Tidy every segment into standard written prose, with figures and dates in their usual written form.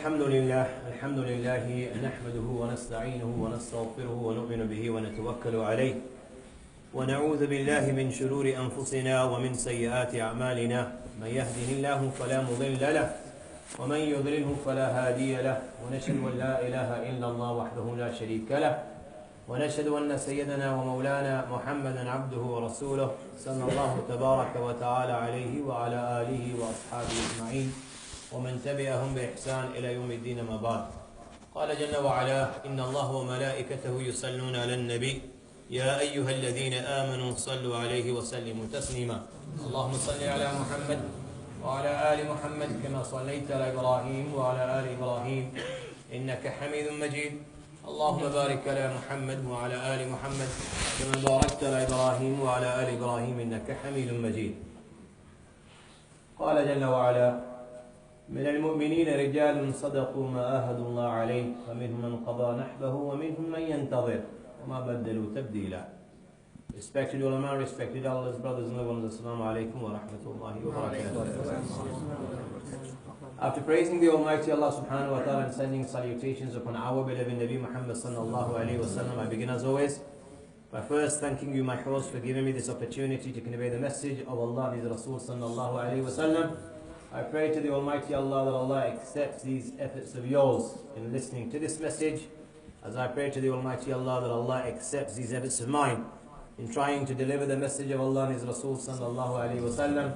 الحمد لله نحمده ونستعينه ونستغفره ونؤمن به ونتوكل عليه ونعوذ بالله من شرور أنفسنا ومن سيئات أعمالنا من يهده الله فلا مضل له ومن يضلله فلا هادي له ونشهد أن لا إله إلا الله وحده لا شريك له ونشهد أن سيدنا ومولانا محمدا عبده ورسوله صلى الله تبارك وتعالى عليه وعلى آله وأصحابه أجمعين ومن تبعهم بإحسان إلى يوم الدين ما بعد. قال جل وعلا: إن الله وملائكته يصلون على النبي يا أيها الذين آمنوا صلوا عليه وسلموا تسليما. اللهم صل على محمد وعلى آل محمد كما صليت على إبراهيم وعلى آل إبراهيم إنك حميد مجيد. اللهم بارك على محمد وعلى آل محمد كما باركت على إبراهيم وعلى آل إبراهيم إنك حميد مجيد. قال جل وعلا: من المؤمنين رجال صدقوا ما عاهدوا الله عليه فمنهم من قضى نحبه ومنهم من ينتظر وما بدلوا تبديلا. Respected ulama, respected Allah's brothers and loved ones, Assalamu alaikum wa rahmatullahi wa barakatuh. After praising the Almighty Allah subhanahu wa ta'ala and sending salutations upon our beloved Nabi Muhammad sallallahu alayhi wa sallam, I begin as always by first thanking you, my host, for giving me this opportunity to convey the message of Allah and His Rasul sallallahu alayhi wa sallam. I pray to the Almighty Allah that Allah accepts these efforts of yours in listening to this message, as I pray to the Almighty Allah that Allah accepts these efforts of mine in trying to deliver the message of Allah and His Rasul sallallahu alayhi wa sallam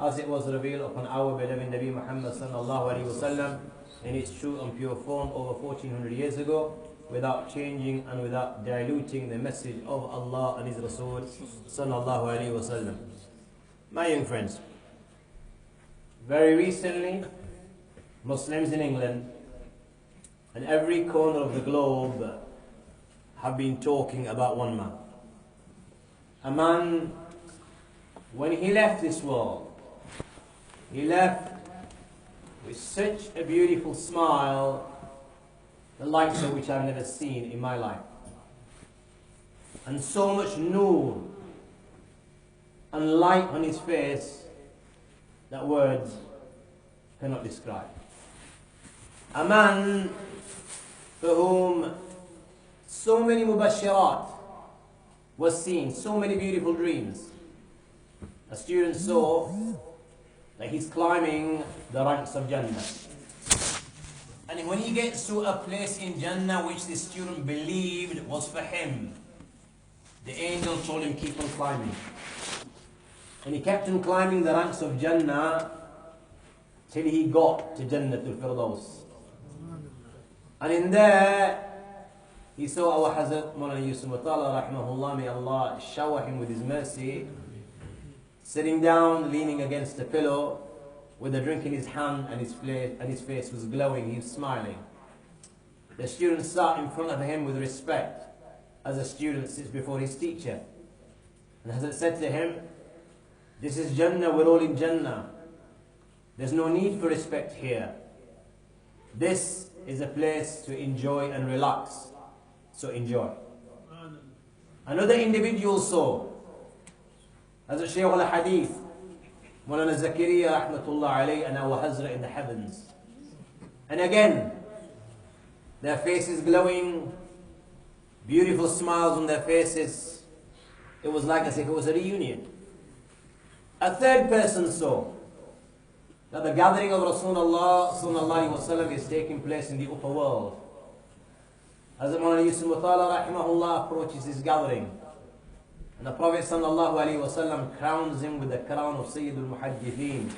as it was revealed upon our beloved Nabi Muhammad sallallahu alayhi wa sallam in its true and pure form over 1400 years ago, without changing and without diluting the message of Allah and His Rasul sallallahu alayhi wa sallam. My young friends, very recently, Muslims in England and every corner of the globe have been talking about one man. A man, when he left this world, he left with such a beautiful smile, the likes of which I've never seen in my life. And so much noor and light on his face that words cannot describe. A man for whom so many mubashirat was seen, so many beautiful dreams. A student saw that he's climbing the ranks of Jannah. And when he gets to a place in Jannah which the student believed was for him, the angel told him, keep on climbing. And he kept on climbing the ranks of Jannah till he got to Jannatul Firdaus. And in there, he saw our Hazrat Sheikh Yusuf Motala, rahmahullah, may Allah shower him with His mercy, sitting down, leaning against a pillow, with a drink in his hand, and his face was glowing, he was smiling. The student sat in front of him with respect, as a student sits before his teacher. And Hazrat said to him, this is Jannah, we're all in Jannah. There's no need for respect here. This is a place to enjoy and relax. So enjoy. Another individual saw, as a Shaykh al-Hadith, Mawlana Zakaria, Rahmatullahi alayhi, and our Hazrat in the heavens. And again, their faces glowing, beautiful smiles on their faces. It was like as if it was a reunion. A third person saw that the gathering of Rasulullah sallallahu alaihi wasallam is taking place in the upper world. As Sheikh Yusuf Motala rahimahullah approaches this gathering, and the Prophet sallallahu alaihi wasallam crowns him with the crown of Sayyidul Muhaddithin,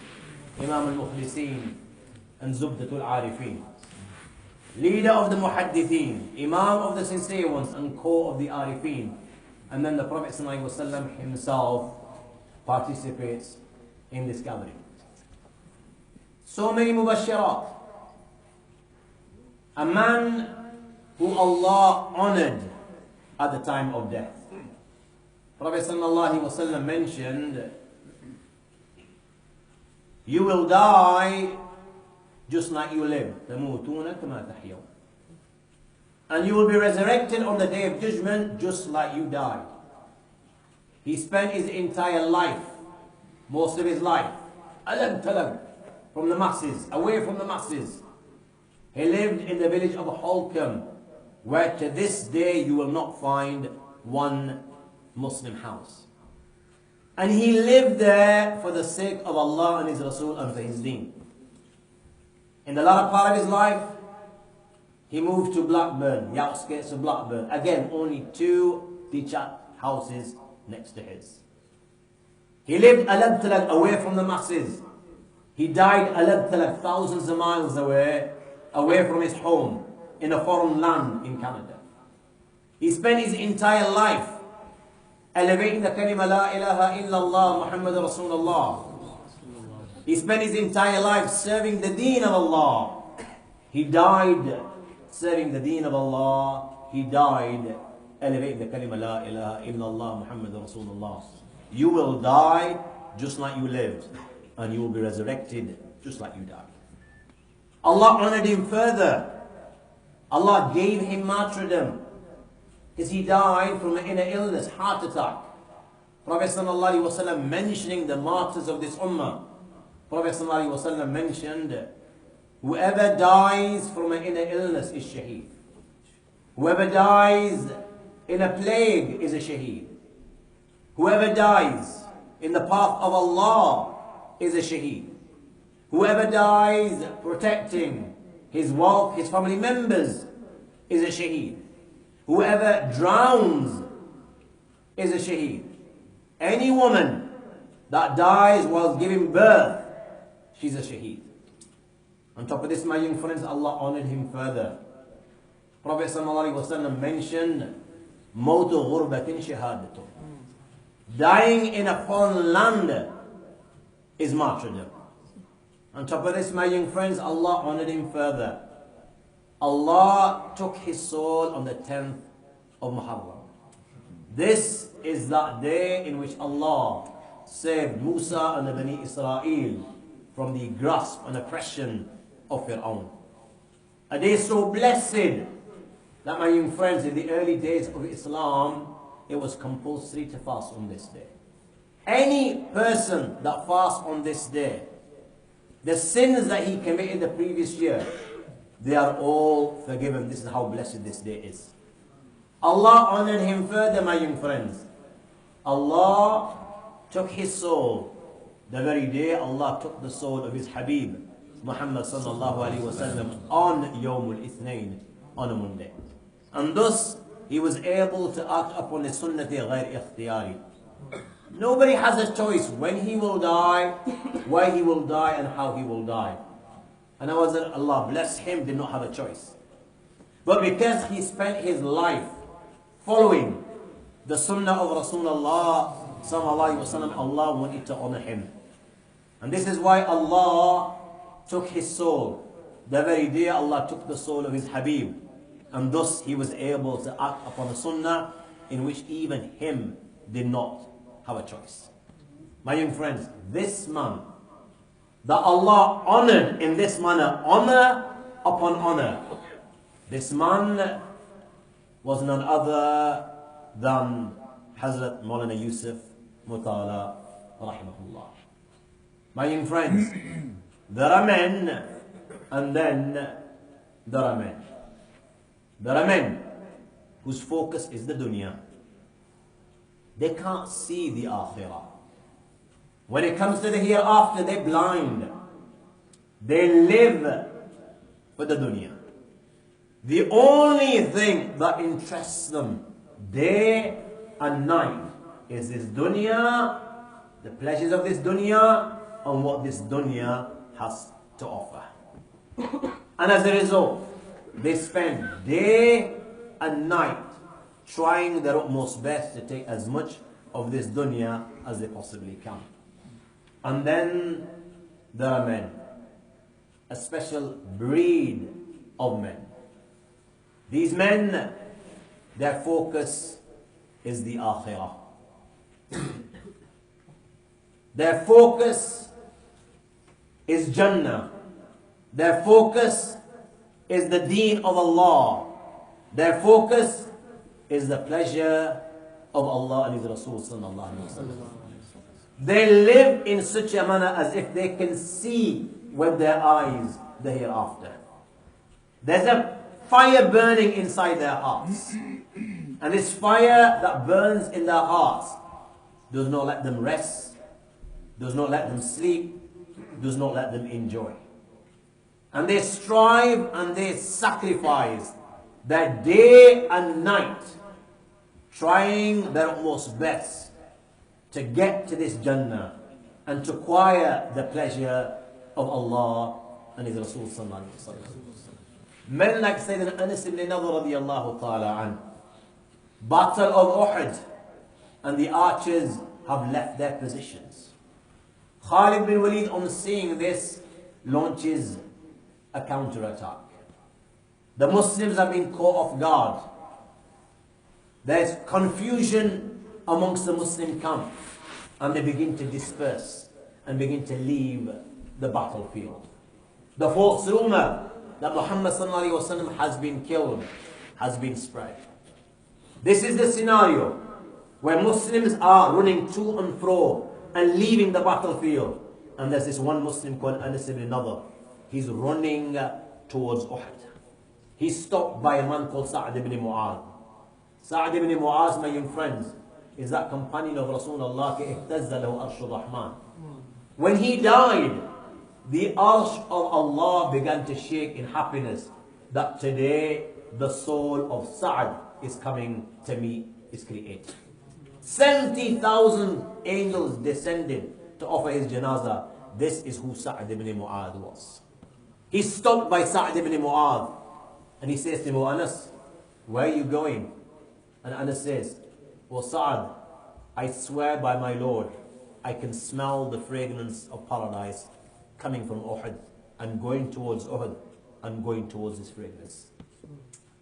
Imam al-Mukhlisin, and Zubdatul Arifin. Leader of the Muhaddithin, Imam of the sincere ones, and core of the Arifin. And then the Prophet sallallahu alaihi wasallam himself participates in this gathering. So many mubashirat. A man who Allah honored at the time of death. Prophet sallallahu alaihi wasallam mentioned, you will die just like you live. تَمُوتُونَ كَمَا تَحْيَوْنَ. And you will be resurrected on the day of judgment just like you died. He spent his entire life, most of his life, alam talam, from the masses, away from the masses, He lived in the village of Holcombe, where to this day you will not find one Muslim house. And he lived there for the sake of Allah and His Rasul and for His deen. In the latter part of his life, he moved to Blackburn, the outskirts of Blackburn. Again, only 2 detached houses next to his. He lived alabtalag, away from the masses. He died alabtalag, thousands of miles away from his home, in a foreign land in Canada. He spent his entire life elevating the kalima la ilaha illallah Muhammad Rasulullah. He spent his entire life serving the deen of Allah. He died serving the deen of Allah. He died elevating the kalima la ilaha illallah Muhammad Rasulullah. You will die just like you lived, and you will be resurrected just like you died. Allah honored him further. Allah gave him martyrdom, because he died from an inner illness, heart attack. Prophet sallallahu alaihi wasallam mentioning the martyrs of this ummah, Prophet sallallahu alaihi wasallam mentioned, whoever dies from an inner illness is shaheed. Whoever dies in a plague is a shaheed. Whoever dies in the path of Allah is a shaheed. Whoever dies protecting his wealth, his family members, is a shaheed. Whoever drowns is a shaheed. Any woman that dies while giving birth, she's a shaheed. On top of this, my young friends, Allah honored him further. Prophet ﷺ mentioned, Mawtu ghurbatin shahadatu. Dying in a foreign land is martyrdom. On top of this, my young friends, Allah honored him further. Allah took his soul on the 10th of Muharram. This is that day in which Allah saved Musa and the Bani Israel from the grasp and oppression of Fir'aun. A day so blessed that, my young friends, in the early days of Islam, it was compulsory to fast on this day. Any person that fasts on this day, the sins that he committed the previous year, they are all forgiven. This is how blessed this day is. Allah honored him further, my young friends. Allah took his soul. The very day Allah took the soul of his Habib, Muhammad sallallahu alaihi wasallam, on Yawmul Ithnain, on a Monday. And thus, he was able to act upon the sunnati ghair ikhtiyari. Nobody has a choice when he will die, why he will die, and how he will die. And Allah bless him, did not have a choice. But because he spent his life following the sunnah of Rasulullah sallallahu alaihi wasallam, Allah wanted to honor him. And this is why Allah took his soul. The very day Allah took the soul of his Habib. And thus he was able to act upon a sunnah in which even him did not have a choice. My young friends, this man that Allah honored in this manner, honor upon honor, this man was none other than Hazrat Maulana Yusuf Motala, rahimahullah. My young friends, there are men, and then there are men. There are men whose focus is the dunya. They can't see the akhirah. When it comes to the hereafter, they're blind. They live for the dunya. The only thing that interests them day and night is this dunya, the pleasures of this dunya, and what this dunya has to offer. And as a result, they spend day and night trying their utmost best to take as much of this dunya as they possibly can. And then there are men, a special breed of men. These men, their focus is the akhirah. Their focus is Jannah. Their focus is the deen of Allah. Their focus is the pleasure of Allah and His Rasul sallallahu alaihi wasallam. They live in such a manner as if they can see with their eyes the hereafter. There's a fire burning inside their hearts. And this fire that burns in their hearts does not let them rest, does not let them sleep, does not let them enjoy. And they strive and they sacrifice their day and night, trying their utmost best to get to this Jannah and to acquire the pleasure of Allah and His Rasul sallallahu alaihi wasallam. Men like Sayyidina Anas ibn Nadr radiyallahu ta'ala an. Battle of Uhud, and the archers have left their positions. Khalid bin Walid, on seeing this, launches a counter-attack. The Muslims have been caught off guard. There's confusion amongst the Muslim camp, and they begin to disperse and begin to leave the battlefield. The false rumor that Muhammad sallallahu alaihi wasallam has been killed has been spread. This is the scenario where Muslims are running to and fro and leaving the battlefield. And there's this one Muslim called Anas ibn Nadr. He's running towards Uhud. He's stopped by a man called Sa'd ibn Mu'adh. Sa'd ibn Mu'adh, my young friends, is that companion of Rasulullah. When he died, the arsh of Allah began to shake in happiness that today the soul of Sa'd is coming to meet his Creator. 70,000 angels descended to offer his janazah. This is who Sa'd ibn Mu'adh was. He stopped by Sa'd ibn Mu'adh and he says to him, "Oh Anas, where are you going?" And Anas says, "Oh Sa'd, I swear by my Lord, I can smell the fragrance of paradise coming from Uhud and going towards Uhud and going towards this fragrance."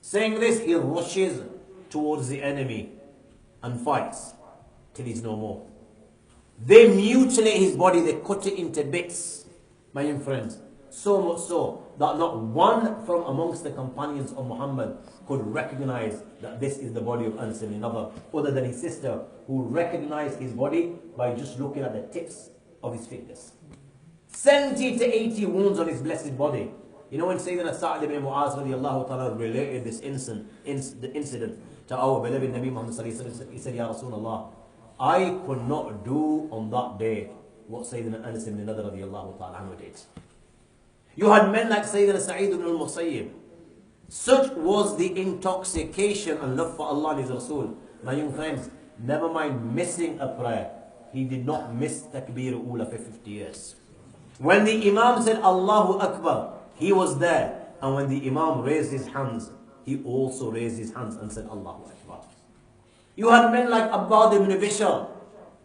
Saying this, he rushes towards the enemy and fights till he's no more. They mutilate his body, they cut it into bits, my young friends. So much so that not one from amongst the companions of Muhammad could recognize that this is the body of Anas ibn Nadr, other than his sister, who recognized his body by just looking at the tips of his fingers. 70 to 80 wounds on his blessed body. You know, when Sayyidina Sa'd ibn Mu'adh radiallahu ta'ala related this incident to our beloved Nabi Muhammad sallallahu alaihi wasallam, he said, "Ya Rasulullah, I could not do on that day what Sayyidina Anas ibn Nadr radiallahu ta'ala anhu did." You had men like Sayyidina Sa'id ibn al-Musayyib. Such was the intoxication and love for Allah and His Rasul. My young friends, never mind missing a prayer, he did not miss Takbir Ula for 50 years. When the Imam said Allahu Akbar, he was there. And when the Imam raised his hands, he also raised his hands and said Allahu Akbar. You had men like Abbad ibn Bishr.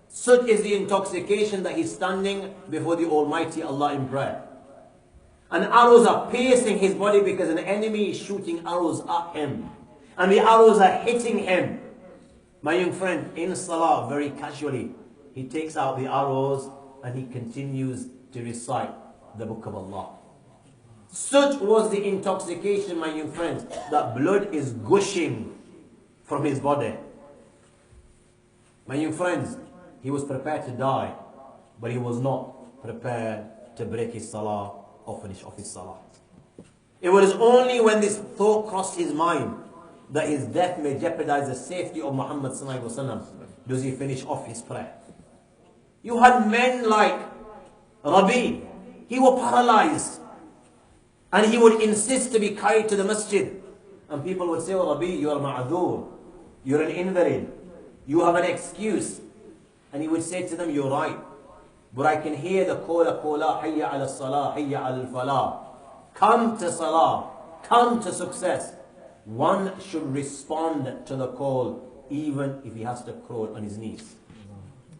Such is the intoxication that he's standing before the Almighty Allah in prayer. And arrows are piercing his body because an enemy is shooting arrows at him. And the arrows are hitting him. My young friend, in Salah, very casually, he takes out the arrows and he continues to recite the Book of Allah. Such was the intoxication, my young friends, that blood is gushing from his body. My young friends, he was prepared to die, but he was not prepared to break his Salah or finish off his Salah. It was only when this thought crossed his mind that his death may jeopardize the safety of Muhammad sallallahu alaihi wasallam does he finish off his prayer. You had men like Rabi. He was paralyzed. And he would insist to be carried to the masjid. And people would say, "Oh Rabi, you are ma'adhur. You're an invalid. You have an excuse." And he would say to them, "You're right. But I can hear the kola, hayya ala salah, hayya ala falah. Come to salah. Come to success." One should respond to the call even if he has to crawl on his knees.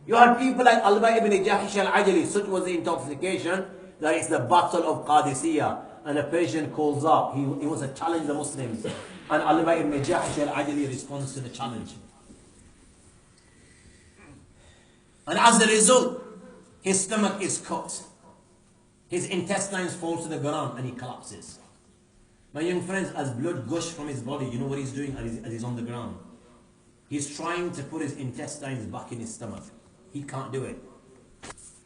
You had people like Alba ibn Jahish al-Ajali. Such was the intoxication that it's the battle of Qadisiyah. And a Persian calls up. He wants to challenge the Muslims. And Alba ibn Jahish al-Ajali responds to the challenge. And as a result, his stomach is cut. His intestines fall to the ground and he collapses. My young friends, as blood gushes from his body, you know what he's doing as he's on the ground? He's trying to put his intestines back in his stomach. He can't do it.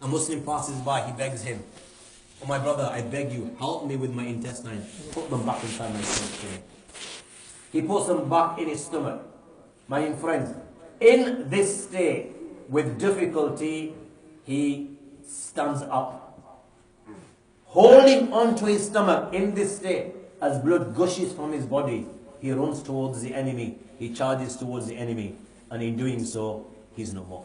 A Muslim passes by, he begs him, Oh my brother, I beg you, help me with my intestines. Put them back inside my stomach. He puts them back in his stomach. My young friends, in this state, with difficulty, he stands up. Holding onto his stomach in this state, as blood gushes from his body, he runs towards the enemy. He charges towards the enemy. And in doing so, he's no more.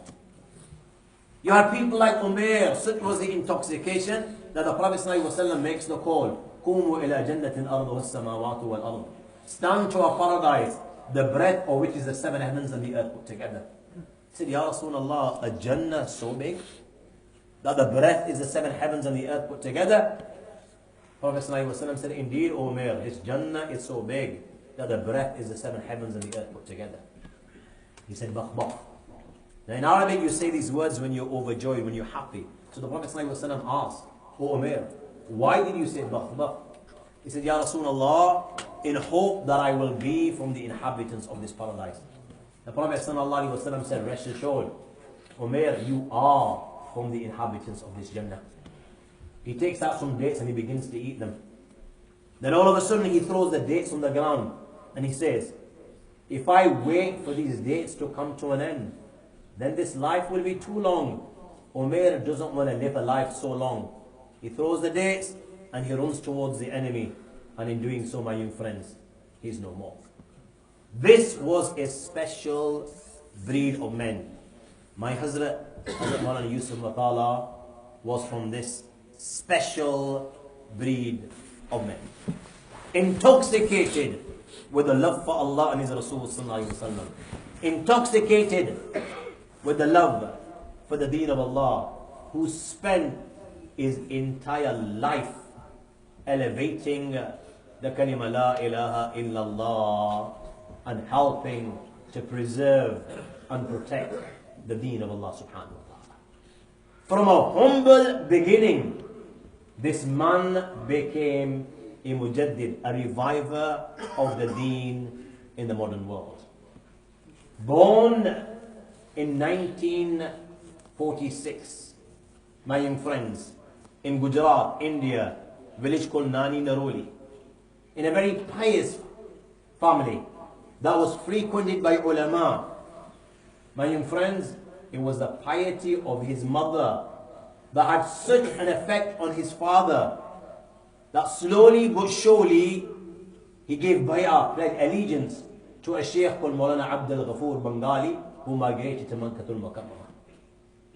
You have people like Umair, such was the intoxication that the Prophet ﷺ makes the call. قُومُوا إِلَى جَنَّةٍ أَرْضُهُ السَّمَاوَاتُ وَالْأَرْضُ. Stand to a paradise, the breadth of which is the seven heavens and the earth put together. He said, Ya Rasulullah, a Jannah so big that the breadth is the seven heavens and the earth put together? Prophet ﷺ said, indeed, O Umair, his Jannah is so big that the breadth is the seven heavens and the earth put together. He said, Bakh bakh. Now in Arabic you say these words when you're overjoyed, when you're happy. So the Prophet ﷺ asked, O Umair, why did you say Bakh bakh? He said, Ya Rasulullah, in hope that I will be from the inhabitants of this paradise. The Prophet ﷺ said, rest assured, Umair, you are from the inhabitants of this Jannah. He takes out some dates and he begins to eat them. Then all of a sudden he throws the dates on the ground and he says, if I wait for these dates to come to an end, then this life will be too long. Umair doesn't want to live a life so long. He throws the dates and he runs towards the enemy. And in doing so, my young friends, he's no more. This was a special breed of men. My Hazrat Sheikh Yusuf Motala was from this special breed of men. Intoxicated with the love for Allah and His Rasul Sallallahu Alaihi Wasallam. Intoxicated with the love for the deen of Allah, who spent his entire life elevating the kalima la ilaha illallah and helping to preserve and protect the deen of Allah subhanahu wa ta'ala. From a humble beginning, this man became a mujaddid, a reviver of the deen in the modern world. Born in 1946, my young friends, in Gujarat, India, village called Nani Naroli, in a very pious family that was frequented by ulama. My young friends, it was the piety of his mother that had such an effect on his father that slowly but surely he gave bay'ah, pledged allegiance to a sheikh called Maulana Abdul Ghafoor Bengali, who migrated to Mankatul Mukarramah.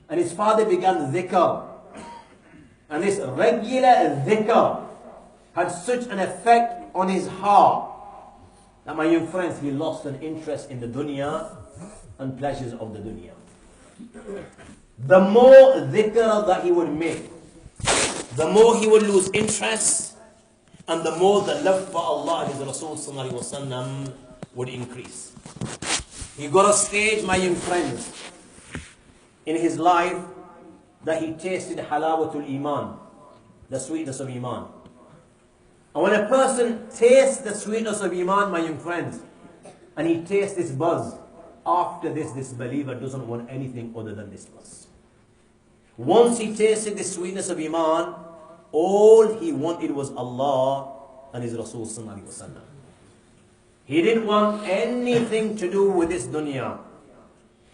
And his father began dhikr. And this regular dhikr had such an effect on his heart that, my young friends, he lost an interest in the dunya and pleasures of the dunya. The more dhikr that he would make, the more he would lose interest, and the more the love for Allah and His Rasul Sallallahu Alaihi Wasallam would increase. He got a stage, my young friends, in his life that he tasted halawatul iman, the sweetness of iman. And when a person tastes the sweetness of iman, my young friends, and he tastes this buzz, after this believer doesn't want anything other than this buzz. Once he tasted the sweetness of iman, all he wanted was Allah and His Rasul Sallallahu Alaihi Wasallam. He didn't want anything to do with this dunya.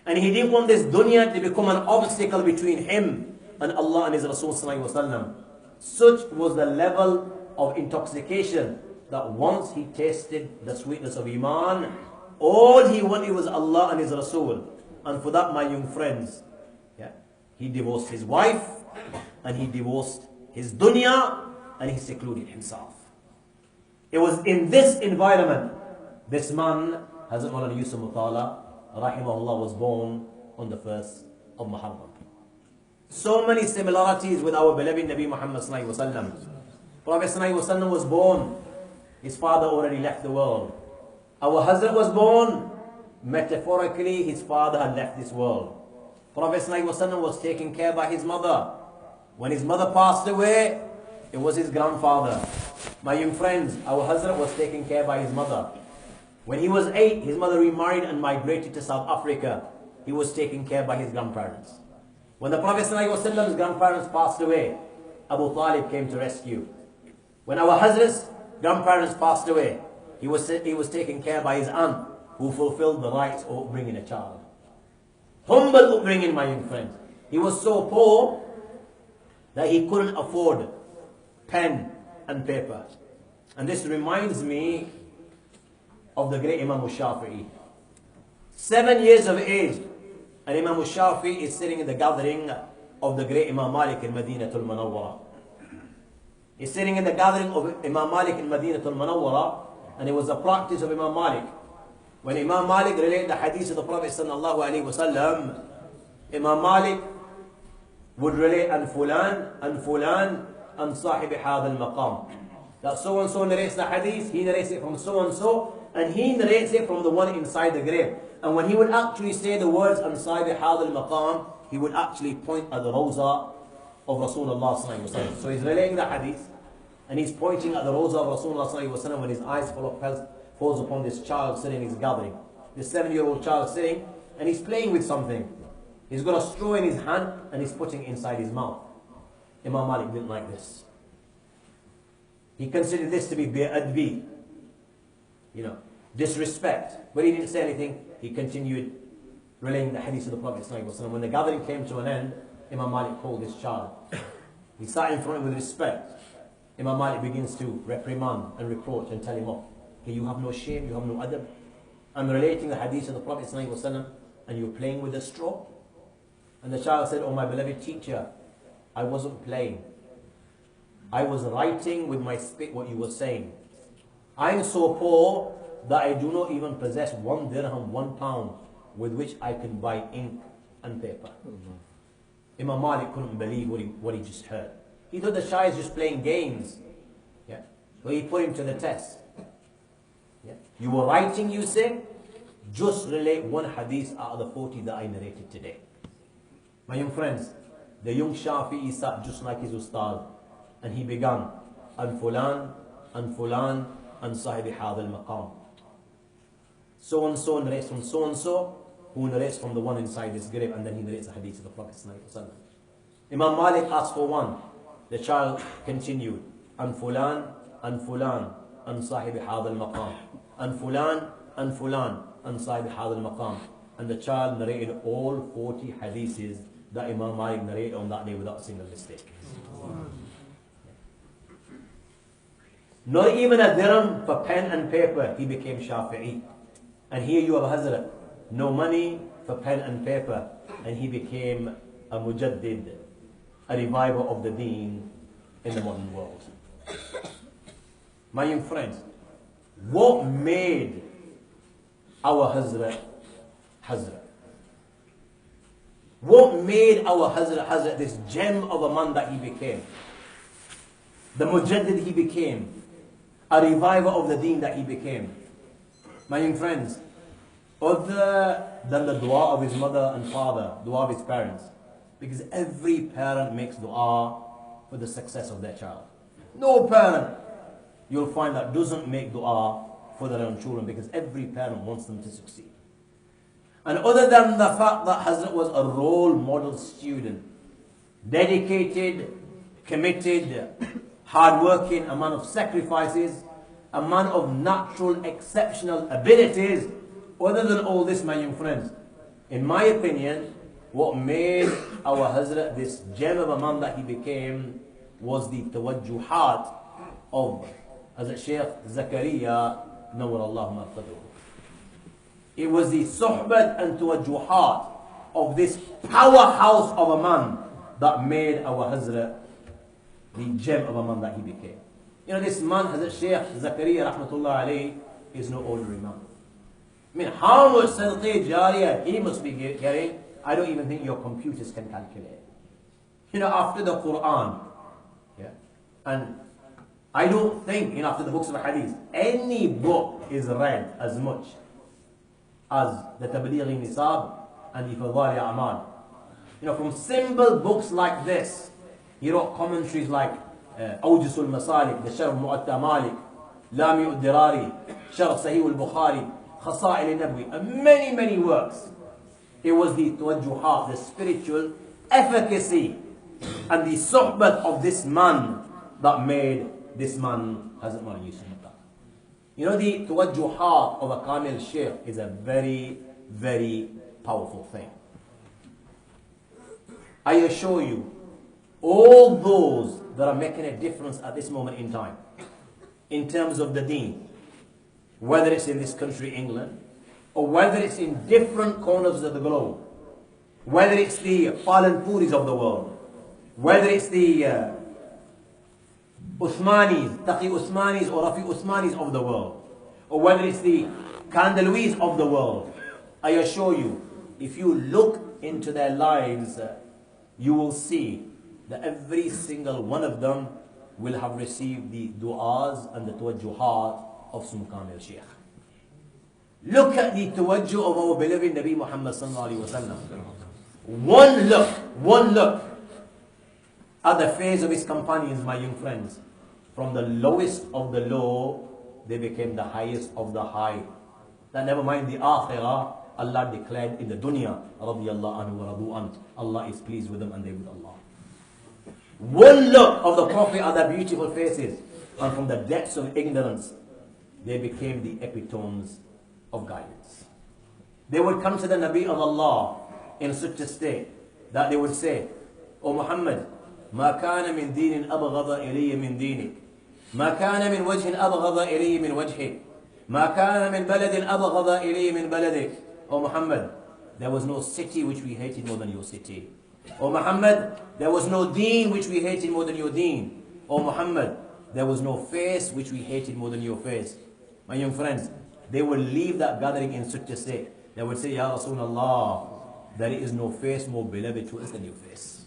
And he didn't want this dunya to become an obstacle between him and Allah and His Rasul Sallallahu Alaihi Wasallam. Such was the level of intoxication that once he tasted the sweetness of iman, all he wanted was Allah and His Rasul. And for that, my young friends, he divorced his wife, and he divorced his dunya, and he secluded himself. It was in this environment this man, Hazrat Sheikh Yusuf Motala, rahimahullah, was born on the 1st of Muharram. So many similarities with our beloved Nabi Muhammad Sallallahu Alaihi Wasallam. Prophet Sallallahu Alaihi Wasallam was born, his father already left the world. Our Hazrat was born, metaphorically his father had left this world. Prophet Sallallahu Alaihi Wasallam was taken care by his mother. When his mother passed away, it was his grandfather. My young friends, our Hazrat was taken care by his mother. When he was 8, his mother remarried and migrated to South Africa. He was taken care by his grandparents. When the Prophet Sallallahu Alaihi Wasallam's grandparents passed away, Abu Talib came to rescue. When our Hazrat's grandparents passed away, he was taken care by his aunt, who fulfilled the rights of upbringing a child. Humble upbringing, my young friends. He was so poor that he couldn't afford pen and paper. And this reminds me of the great Imam al-Shafi'i. 7 years of age, and Imam al-Shafi'i is sitting in the gathering of the great Imam Malik in Madinatul Munawwara. He's sitting in the gathering of Imam Malik in Madinatul Munawwara, and it was the practice of Imam Malik. When Imam Malik related the hadith of the Prophet sallallahu alaihi wasallam, Imam Malik would relate an fulan, an sahib hadha al-maqam. That so and so narrates the hadith, he narrates it from so and so, and he narrates it from the one inside the grave. And when he would actually say the words an sahib hadha al-maqam, he would actually point at the Rawza of Rasulullah sallallahu alaihi wasallam. So he's relating the hadith, and he's pointing at the Rawza of Rasulullah sallallahu alaihi wasallam when his eyes falls upon this child sitting in his gathering. This 7-year-old child sitting, and he's playing with something. He's got a straw in his hand, and he's putting it inside his mouth. Imam Malik didn't like this. He considered this to be bi'adbi, disrespect. But he didn't say anything. He continued relaying the hadith of the Prophet sallallahu alaihi wasallam. When the gathering came to an end, Imam Malik called this child. He sat in front of him with respect. Imam Malik begins to reprimand and reproach and tell him off. Okay, you have no shame, you have no adab. I'm relating the hadith of the Prophet sallallahu alaihi wasallam, and you're playing with a straw. And the child said, "Oh my beloved teacher, I wasn't playing. I was writing with my spit what you were saying. I'm so poor that I do not even possess 1 dirham, 1 pound, with which I can buy ink and paper." Imam Malik couldn't believe what he just heard. He thought the child is just playing games. Yeah. So he put him to the test. Yeah. You were writing, you say? Just relate 1 hadith out of the 40 that I narrated today. My young friends, the young Shafi'i sat just like his ustad, and he began, an fulan, an sahibi hadha al-maqam. So and so narrates from so and so, who narrates from the one inside this grave, and then he narrates the hadith of the Prophet sallallahu alaihi wasallam. Imam Malik asked for 1. The child continued, an fulan, an sahibi hadha al-maqam. An fulan, an sahibi hadha al-maqam. And the child narrated all 40 hadiths that Imam Malik narrated on that day without a single mistake. Not even a dirham for pen and paper, he became Shafi'i. And here you have Hazrat, no money for pen and paper, and he became a mujaddid, a reviver of the deen in the modern world. My young friends, what made our Hazrat Hazrat? What made our Hazrat this gem of a man that he became? The mujaddid he became, a reviver of the deen that he became. My young friends, other than the dua of his mother and father, dua of his parents, because every parent makes dua for the success of their child. No parent you'll find that doesn't make dua for their own children, because every parent wants them to succeed. And other than the fact that Hazrat was a role model student, dedicated, committed, hardworking, a man of sacrifices, a man of natural, exceptional abilities, other than all this, my young friends, in my opinion, what made our Hazrat this gem of a man that he became was the tawajjuhat of Hazrat Sheikh Zakaria, Nawwar Allah Marqaduhu. It was the suhbat and tawajjuhat of this powerhouse of a man that made our Hazrat the gem of a man that he became. This man, Hazrat Sheikh Zakaria Rahmatullahi alayhi, is no ordinary man. I mean, how much sadaqah jariyah he must be getting, I don't even think your computers can calculate. After the Quran, and I don't think, after the books of hadith, any book is read as much as the Tabligh Nisab and the Fadhali A'mal. From simple books like this, he wrote commentaries like Awjusul Masalik, the Sharh Mu'atta Malik, Lami Ud-Dirari, Sharh Sahih al-Bukhari, Khasa'il al-Nabwi, and many, many works. It was the tawajjuhat, the spiritual efficacy and the suhbat of this man that made this man Hazrat Maulana Yusuf Motala. You know, the tawajjuhat of a Kamil Sheikh is a very, very powerful thing. I assure you, all those that are making a difference at this moment in time, in terms of the deen, whether it's in this country, England, or whether it's in different corners of the globe, whether it's the Palanpuris of the world, whether it's the Uthmanis, Taqi Uthmanis or Rafi Uthmanis of the world, or whether it's the Kandalwis of the world, I assure you, if you look into their lives, you will see that every single one of them will have received the du'as and the tawajjuhat of some Kamil Sheikh. Look at the tawajjuh of our beloved Nabi Muhammad sallallahu alaihi wasallam. One look at the face of his companions, my young friends. From the lowest of the low, they became the highest of the high. That never mind the akhirah, Allah declared in the dunya, radiyallahu anhu wa radu ant. Allah is pleased with them and they with Allah. One look of the Prophet at their beautiful faces, and from the depths of ignorance, they became the epitomes of guidance. They would come to the Nabi of Allah in such a state that they would say, O Muhammad, ما كان من دين أبغض إلي من دينك ما كان من وجه أبغض إلي من وجهك ما كان من بلد أبغض إلي من بلدك. O Muhammad, there was no city which we hated more than your city. O Muhammad, there was no deen which we hated more than your deen. O Muhammad, there was no face which we hated more than your face. My young friends, they would leave that gathering in such a state. They would say, Ya Rasulullah, there is no face more beloved to us than your face.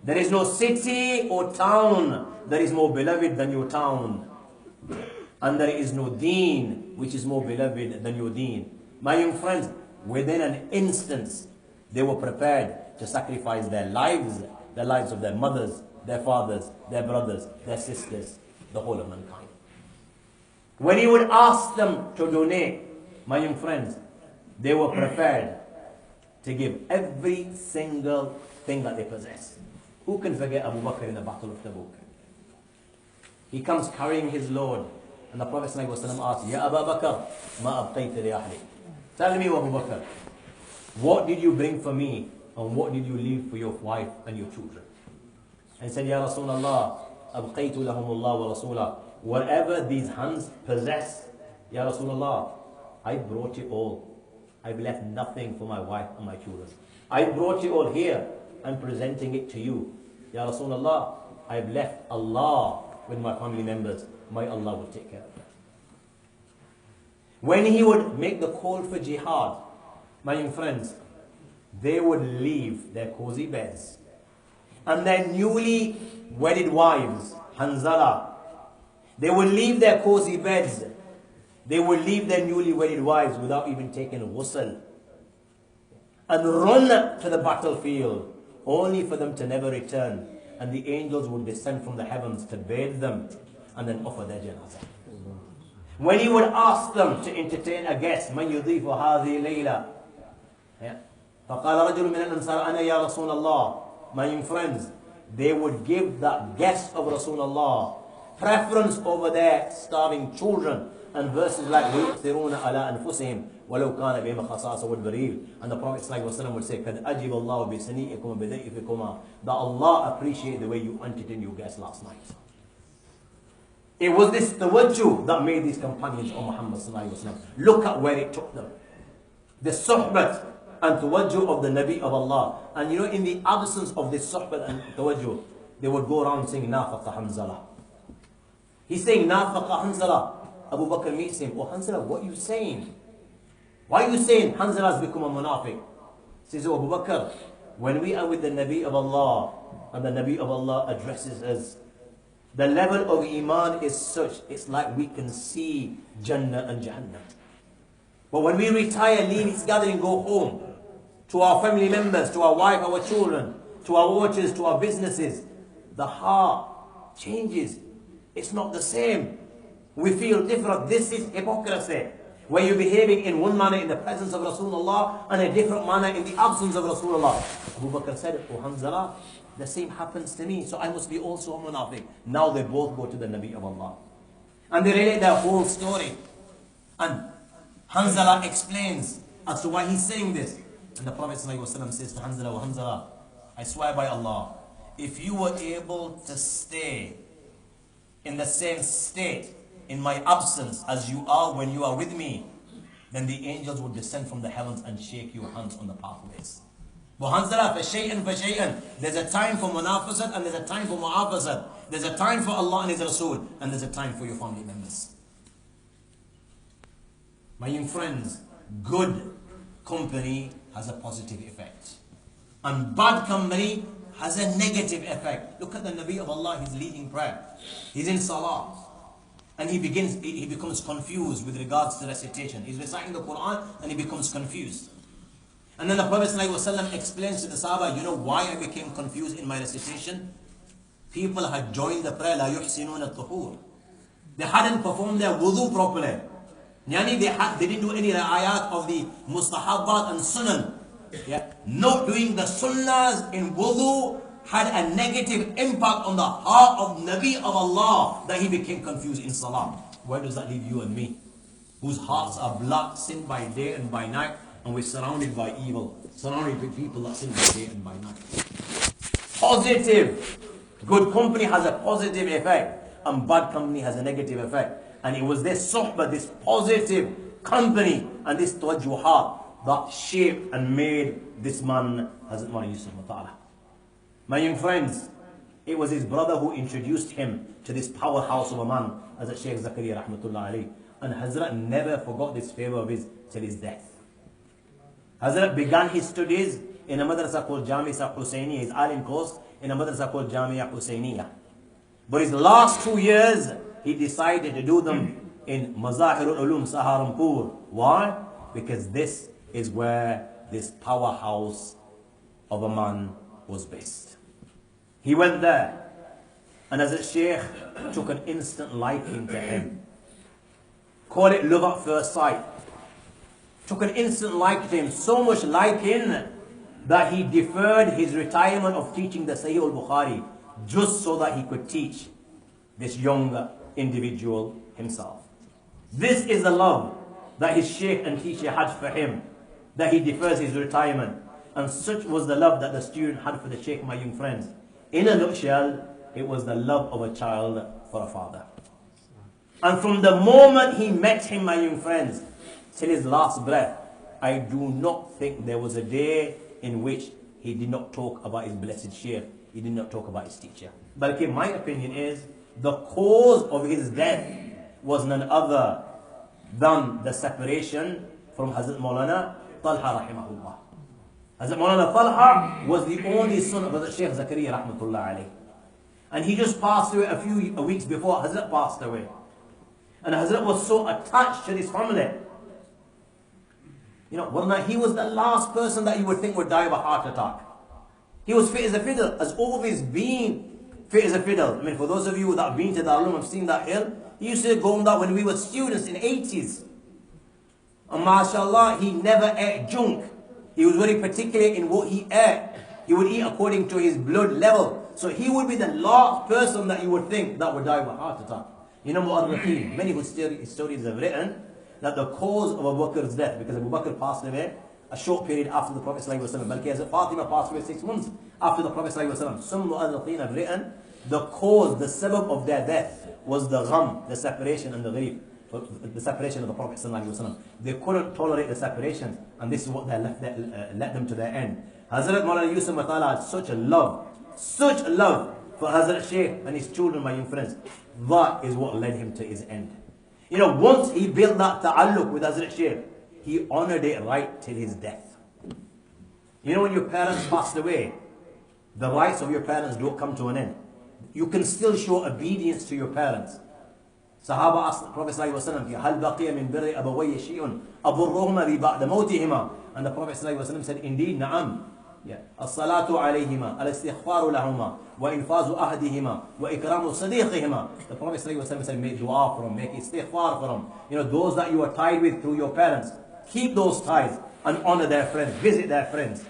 There is no city or town that is more beloved than your town. And there is no deen which is more beloved than your deen. My young friends, within an instant, they were prepared to sacrifice their lives of their mothers, their fathers, their brothers, their sisters, the whole of mankind. When he would ask them to donate, my young friends, they were prepared to give every single thing that they possess. Who can forget Abu Bakr in the Battle of Tabuk? He comes carrying his load, and the Prophet ﷺ asked, Ya Abu Bakr, ma abqayta li ahli. Tell me, Abu Bakr, what did you bring for me, and what did you leave for your wife and your children? And he said, Ya Rasulullah, abqaytu lahumullah wa rasulah. Whatever these hands possess, Ya Rasulullah, I brought it all. I've left nothing for my wife and my children. I brought it all here. I'm presenting it to you. Ya Rasulullah, I've left Allah with my family members. My Allah will take care of them. When he would make the call for jihad, my young friends, they would leave their cozy beds and their newly wedded wives, Hanzala. They would leave their cozy beds. They would leave their newly wedded wives without even taking a ghusl and run to the battlefield, only for them to never return. And the angels would descend from the heavens to bathe them and then offer their janazah. When he would ask them to entertain a guest, من يضيف هذه الليلة فقال رجل من الأنصار أنا يا رسول الله. My young friends, they would give that guest of Rasulullah preference over their starving children. And verses like وَيُؤْثِرُونَ عَلَىٰ أَنفُسِهِمْ وَلَوْ كَانَ بِهِمْ خَصَاصَةٌ وَالْبَرِيلُ. And the Prophet ﷺ would say, قَدْ أَجِبَ اللَّهُ بِسَنِيئِكُمْ وَبِذَيْئِكُمَا. That Allah appreciate the way you entertained your guests last night. It was this tawajjuh that made these companions of Muhammad ﷺ. Look at where it took them. The suhbat and tawajjuh of the Nabi of Allah. And you know, in the absence of this suhbat and tawajjuh, they would go around saying, Nafaqa Hanzala. He's saying, Nafaqa Hanzala. Abu Bakr meets him. Oh, Hanzala, what are you saying? Why are you saying Hanzala has become a munafiq? He says, oh, Abu Bakr, when we are with the Nabi of Allah, and the Nabi of Allah addresses us, the level of Iman is such, it's like we can see Jannah and Jahannam. But when we retire, leave this gathering, go home, to our family members, to our wife, our children, to our watches, to our businesses, the heart changes. It's not the same. We feel different. This is hypocrisy, where you're behaving in one manner in the presence of Rasulullah and a different manner in the absence of Rasulullah. Abu Bakr said, oh Hanzala, the same happens to me, so I must be also a munafiq. Now they both go to the Nabi of Allah. And they relate their whole story. And Hanzala explains as to why he's saying this. And the Prophet ﷺ says to Hanzala, Hanzala, I swear by Allah, if you were able to stay in the same state in my absence as you are when you are with me, then the angels would descend from the heavens and shake your hands on the pathways. But Hanzala, for shay'an, there's a time for munafasat and there's a time for mu'afasat. There's a time for Allah and His Rasul, and there's a time for your family members. My young friends, good company has a positive effect. And bad company has a negative effect. Look at the Nabi of Allah, he's leading prayer. He's in salah. And he becomes confused with regards to recitation. He's reciting the Quran and he becomes confused. And then the Prophet ﷺ explains to the Sahaba, you know why I became confused in my recitation? People had joined the prayer, لا يحسنون الطهور. They hadn't performed their wudu properly. Yani they didn't do any ayat of the mustahabbat and sunan. Yeah. Not doing the sunnahs in wudu had a negative impact on the heart of Nabi of Allah, that he became confused in salah. Where does that leave you and me? Whose hearts are blocked, sin by day and by night, and we're surrounded by evil, surrounded by people that sin by day and by night. Positive. Good company has a positive effect, and bad company has a negative effect. And it was this suhbah, this positive company, and this tawajjuhat that shaped and made this man, Hazrat Yusuf Motala. My young friends, it was his brother who introduced him to this powerhouse of a man, Hazrat Sheikh Zakaria Rahmatullahi alayhi. And Hazrat never forgot this favor of his till his death. Hazrat began his studies in a madrasa called Jamia Hussainiya, his alim course in a madrasa called Jamia Hussainiya. But his last 2 years, he decided to do them in Mazahirul Ulum Saharanpur. Why? Because this is where this powerhouse of a man was based. He went there, and as a sheikh took an instant liking to him. Call it love at first sight. Took an instant liking to him, so much liking that he deferred his retirement of teaching the Sahih al-Bukhari just so that he could teach this young individual himself. This is the love that his sheikh and teacher had for him, that he defers his retirement. And such was the love that the student had for the sheikh, my young friends. In a nutshell, it was the love of a child for a father. And from the moment he met him, my young friends, till his last breath, I do not think there was a day in which he did not talk about his blessed sheikh. He did not talk about his teacher. But okay, my opinion is, the cause of his death was none other than the separation from Hazrat Maulana Talha rahimahullah. Hazrat Maulana Talha was the only son of Hazrat Sheikh Zakaria Rahmatullahi alayhi. And he just passed away a few weeks before Hazrat passed away. And Hazrat was so attached to his family. You know, he was the last person that you would think would die of a heart attack. He was fit as a fiddle, has always been fit as a fiddle. I mean, for those of you that have been to Darul have seen that hill. He used to go on that when we were students in the 80s. And mashallah, he never ate junk. He was very particular in what he ate. He would eat according to his blood level. So he would be the last person that you would think that would die of a heart attack. You know, Mu'arrikheen, many historians have written that the cause of Abu Bakr's death, because Abu Bakr passed away a short period after the Prophet ﷺ, Balki as Fatima passed away 6 months after the Prophet ﷺ. Some Mu'arrikheen have written the cause, the sabab of their death was the gham, the separation and the grief, the separation of the Prophet ﷺ. They couldn't tolerate the separation, and this is what led them to their end. Hazrat Maulana Yusuf Motala had such a love for Hazrat Sheikh and his children, my young friends. That is what led him to his end. You know, once he built that ta'alluq with Hazrat Sheikh, he honored it right till his death. You know, when your parents passed away, the rights of your parents don't come to an end. You can still show obedience to your parents. Sahaba asked the Prophet ﷺ, هَلْ بَقِيَ مِنْ بِرِّ أَبَوَيَّ شِيءٌ أَبُرُّهُمَا بِبَعْدَ مَوْتِهِمَا. And the Prophet ﷺ said, indeed, na'am. الصلاة عليهما الاستغفار لهما وإنفاذ أحدهما وإكرام صديقهما. The Prophet ﷺ said, make dua for them, make istighfar for them. You know, those that you are tied with through your parents, keep those ties and honor their friends, visit their friends.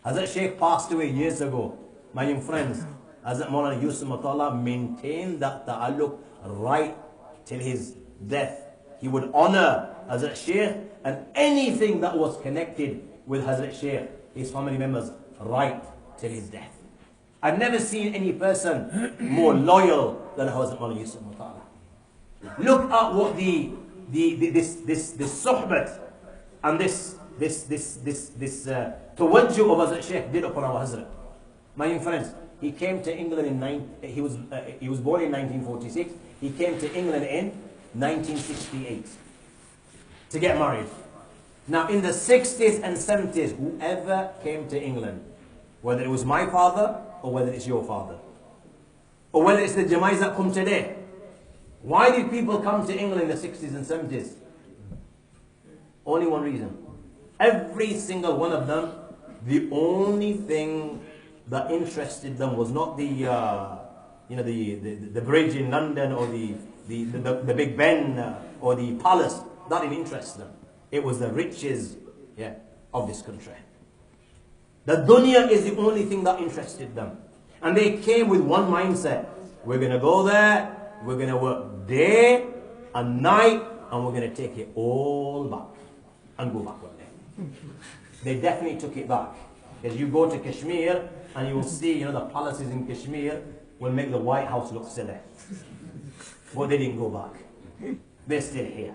Hazrat Sheikh passed away years ago, My young friends, Hazrat Maulana Yusuf Motala maintained that ta'alluq right till his death. He would honor Hazrat Sheikh and anything that was connected with Hazrat Sheikh, his family members, right till his death. I've never seen any person more loyal than Hazrat Maulana Yusuf Motala. Look at what this suhbat and this tawajjuh of Hazrat Sheikh did upon our Hazrat. My young friends, he came to England he was born in 1946. He came to England in 1968 to get married. Now in the 60s and 70s, whoever came to England, whether it was my father or whether it's your father, or whether it's the Jamais that come today, why did people come to England in the 60s and 70s? Only one reason. Every single one of them, the only thing that interested them was not the bridge in London or the Big Ben or the palace. That didn't interest them. It was the riches of this country. The dunya is the only thing that interested them. And they came with one mindset. We're going to go there, we're going to work day and night, and we're going to take it all back and go back one day. They definitely took it back. Because you go to Kashmir and you will see, the palaces in Kashmir will make the White House look silly. But they didn't go back. They're still here.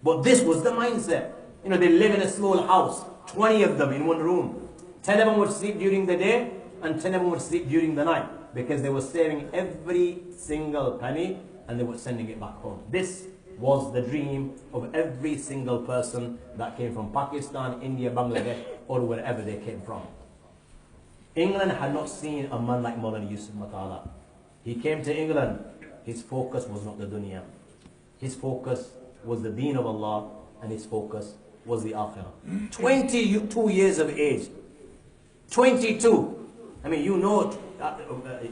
But this was the mindset. They live in a small house, 20 of them in one room. 10 of them would sleep during the day and 10 of them would sleep during the night, because they were saving every single penny and they were sending it back home. This was the dream of every single person that came from Pakistan, India, Bangladesh, or wherever they came from. England had not seen a man like Maulana Yusuf Motala. He came to England, his focus was not the dunya. His focus was the deen of Allah, and his focus was the akhirah. 22 years of age. 22. I mean,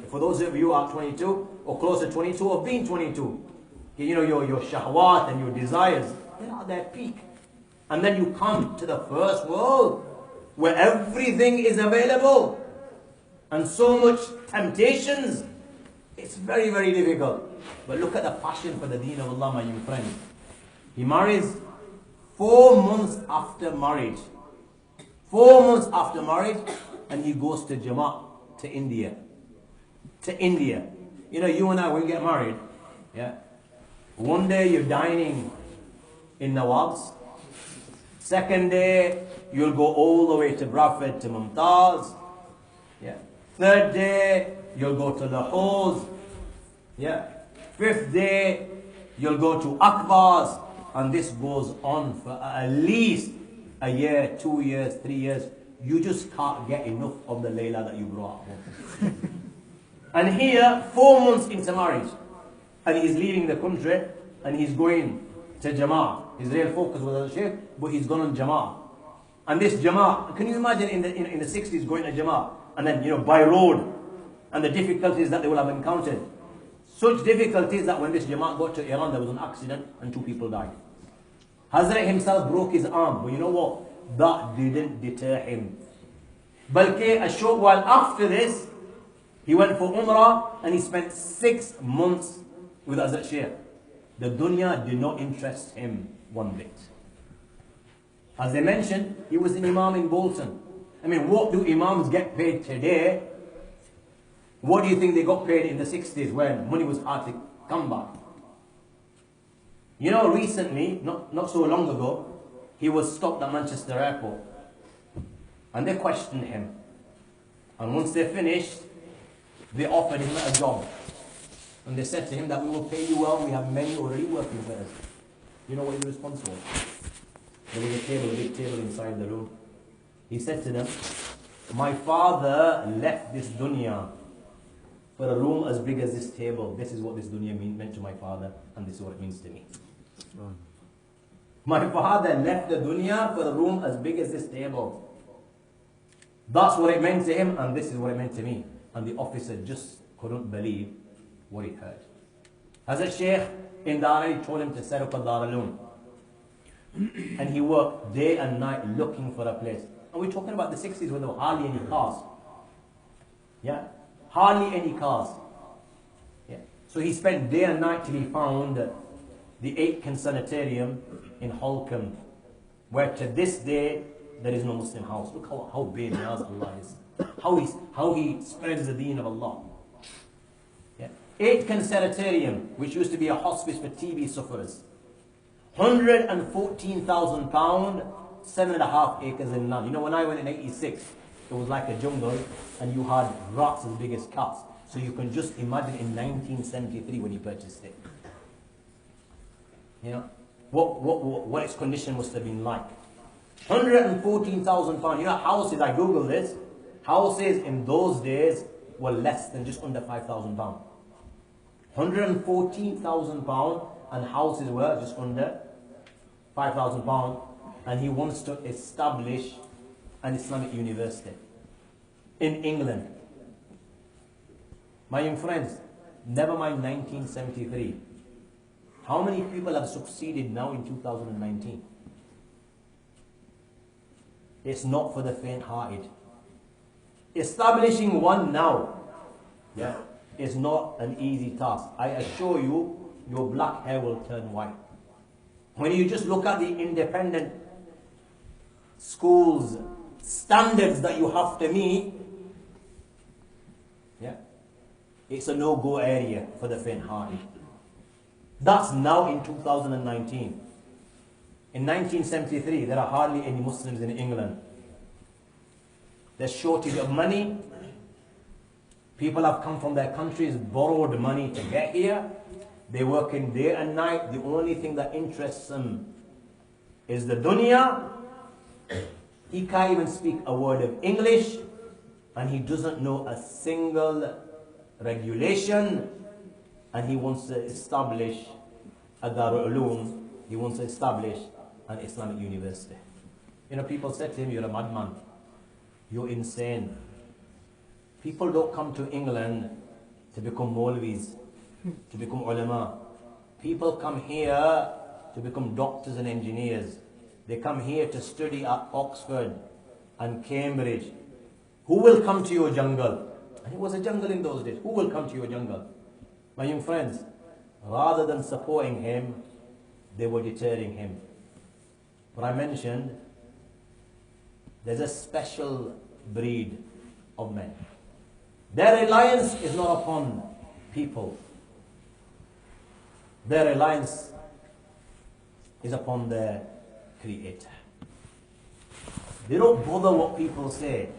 for those of you who are 22 or close to 22 or being 22, your shahwat and your desires, they're at their peak. And then you come to the first world where everything is available and so much temptations. It's very, very difficult. But look at the passion for the deen of Allah, my young friend. He marries 4 months after marriage. 4 months after marriage, and he goes to Jama', to India. To India. You and I, when we get married, one day you're dining in Nawab's. Second day, you'll go all the way to Bradford, to Mumtaz. Third day, you'll go to Lahore's. Fifth day, you'll go to Akbar's. And this goes on for at least a year, 2 years, 3 years. You just can't get enough of the Layla that you brought home. And here, 4 months into marriage, and he's leaving the country, and he's going to Jama'ah. His real focus was on Sheikh, but he's gone on Jama'ah. And this Jama'ah, can you imagine in the 60s going to Jama'ah, and then, by road, and the difficulties that they will have encountered. Such difficulties that when this Jama'ah got to Iran, there was an accident, and 2 people died. Hazrat himself broke his arm, but you know what? That didn't deter him. Balki, a short while after this, he went for Umrah and he spent 6 months with Hazrat Sheikh. The dunya did not interest him one bit. As I mentioned, he was an imam in Bolton. I mean, what do imams get paid today? What do you think they got paid in the 60s when money was hard to come by? Recently, not so long ago, he was stopped at Manchester Airport. And they questioned him. And once they finished, they offered him a job. And they said to him that we will pay you well, we have many already working for us. You know what his response was? There was a big table inside the room. He said to them, my father left this dunya for a room as big as this table. This is what this dunya meant to my father, and this is what it means to me. My father left the dunya for a room as big as this table. That's what it meant to him, and this is what it meant to me. And the officer just couldn't believe what he heard. Hazrat Sheikh in Darali told him to set up a Daraloon. And he worked day and night looking for a place. And we're talking about the 60s when there were hardly any cars. Yeah, hardly any cars. Yeah. So he spent day and night till he found the Aitken Sanitarium in Holcombe, where to this day there is no Muslim house. Look how big Allah is. How he spreads the deen of Allah. Yeah. Aitken Sanitarium, which used to be a hospice for TB sufferers. £114,000, 7.5 acres in land. You know, when I went in '86, it was like a jungle, and you had rats as big as cats. So you can just imagine in 1973 when he purchased it. You know, what its condition must have been like. £114,000. You know, houses, I googled this, houses in those days were less than just under £5,000. £114,000 and houses were just under £5,000. And he wants to establish an Islamic university in England. My young friends, never mind 1973. How many people have succeeded now in 2019? It's not for the faint-hearted. Establishing one now, yeah, is not an easy task. I assure you, your black hair will turn white. When you just look at the independent schools standards that you have to meet, yeah, it's a no-go area for the faint-hearted. That's now in 2019. In 1973, there are hardly any Muslims in England. There's shortage of money. People have come from their countries, borrowed money to get here. They work in day and night. The only thing that interests them is the dunya. He can't even speak a word of English, and he doesn't know a single regulation, and he wants to establish a Darul Uloom. He wants to establish an Islamic university. You know, people said to him, "You're a madman. You're insane." People don't come to England to become Maulvis, to become ulama. People come here to become doctors and engineers. They come here to study at Oxford and Cambridge. Who will come to your jungle? And it was a jungle in those days. Who will come to your jungle? My young friends, rather than supporting him, they were deterring him. But I mentioned, there's a special breed of men. Their reliance is not upon people. Their reliance is upon their Creator. They don't bother what people say.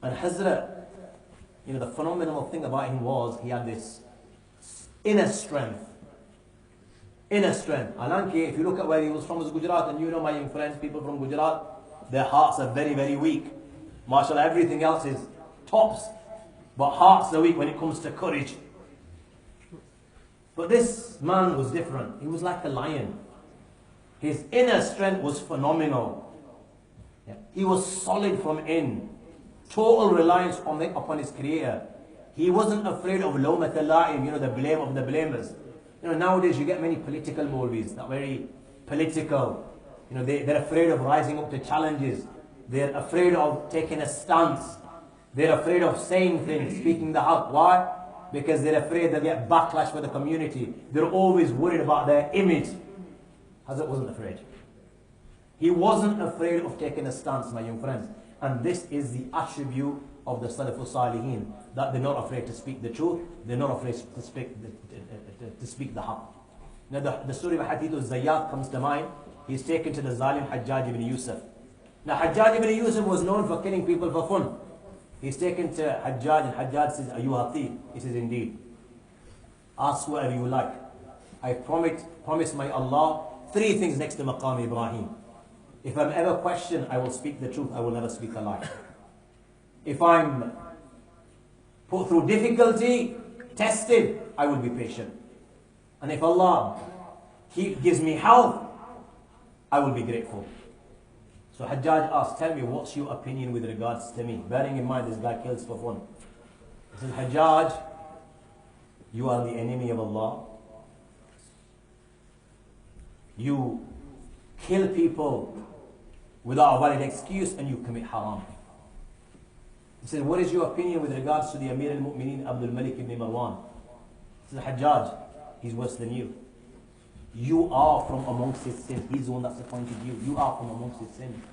And Hazrat, you know, the phenomenal thing about him was he had this inner strength. Inner strength. Alanki, if you look at where he was from, was Gujarat, and you know, my young friends, people from Gujarat, their hearts are very, very weak. MashaAllah, everything else is tops, but hearts are weak when it comes to courage. But this man was different. He was like a lion. His inner strength was phenomenal. Yeah. He was solid from in. Total reliance upon his Creator. He wasn't afraid of lawmat al-la'im, you know, the blame of the blamers. You know, nowadays you get many political Maulvis, that very political. You know, they're afraid of rising up to challenges. They're afraid of taking a stance. They're afraid of saying things, speaking the haqq. Why? Because they're afraid they'll get backlash for the community. They're always worried about their image. Hazrat wasn't afraid. He wasn't afraid of taking a stance, my young friends. And this is the attribute of the Salafus Salihin, that they're not afraid to speak the truth. They're not afraid to speak the haqq. Now the story of Hadith al-Zayyat comes to mind. He's taken to the Zalim Hajjaj ibn Yusuf. Now Hajjaj ibn Yusuf was known for killing people for fun. He's taken to Hajjaj, and Hajjaj says, "Are you a thief?" He says, "Indeed." "Ask whatever you like. I promise my Allah 3 things next to Maqam Ibrahim. If I'm ever questioned, I will speak the truth. I will never speak a lie. If I'm put through difficulty, tested, I will be patient. And if Allah gives me health, I will be grateful." So Hajjaj asked, "Tell me, what's your opinion with regards to me?" Bearing in mind this guy kills for fun. He says, "Hajjaj, you are the enemy of Allah. You kill people without a valid excuse, and you commit haram. He said, what is your opinion with regards to the Amir al-Mu'mineen Abdul Malik ibn Marwan? He said, Hajjaj, he's worse than you. You are from amongst his sins. He's the one that's appointed you. You are from amongst his sins.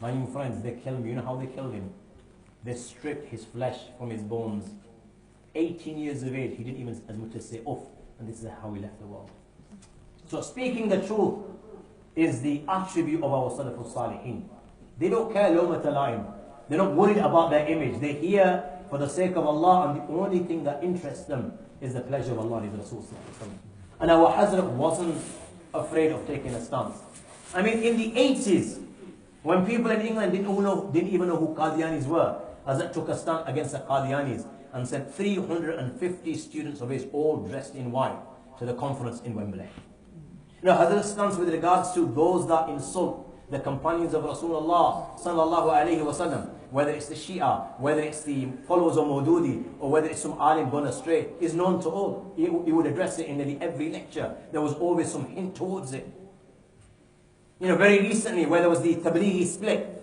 My young friends, they killed him. You know how they killed him? They stripped his flesh from his bones. 18 years of age, he didn't even as much as say, "Uff," and this is how he left the world. So speaking the truth is the attribute of our Salafus Salihin. They don't care lawmata laim. They're not worried about their image. They're here for the sake of Allah, and the only thing that interests them is the pleasure of Allah and His Rasul. And our Hazrat wasn't afraid of taking a stance. I mean, in the 80s, when people in England didn't even know who Qadianis were, Hazrat took a stand against the Qadianis and sent 350 students of his, all dressed in white, to the conference in Wembley. Now, Hazrat's stance with regards to those that insult the companions of Rasulullah sallallahu alayhi wasallam, whether it's the Shia, whether it's the followers of Maududi, or whether it's some alim gone astray, is known to all. He would address it in nearly every lecture. There was always some hint towards it. You know, very recently, where there was the Tablighi split,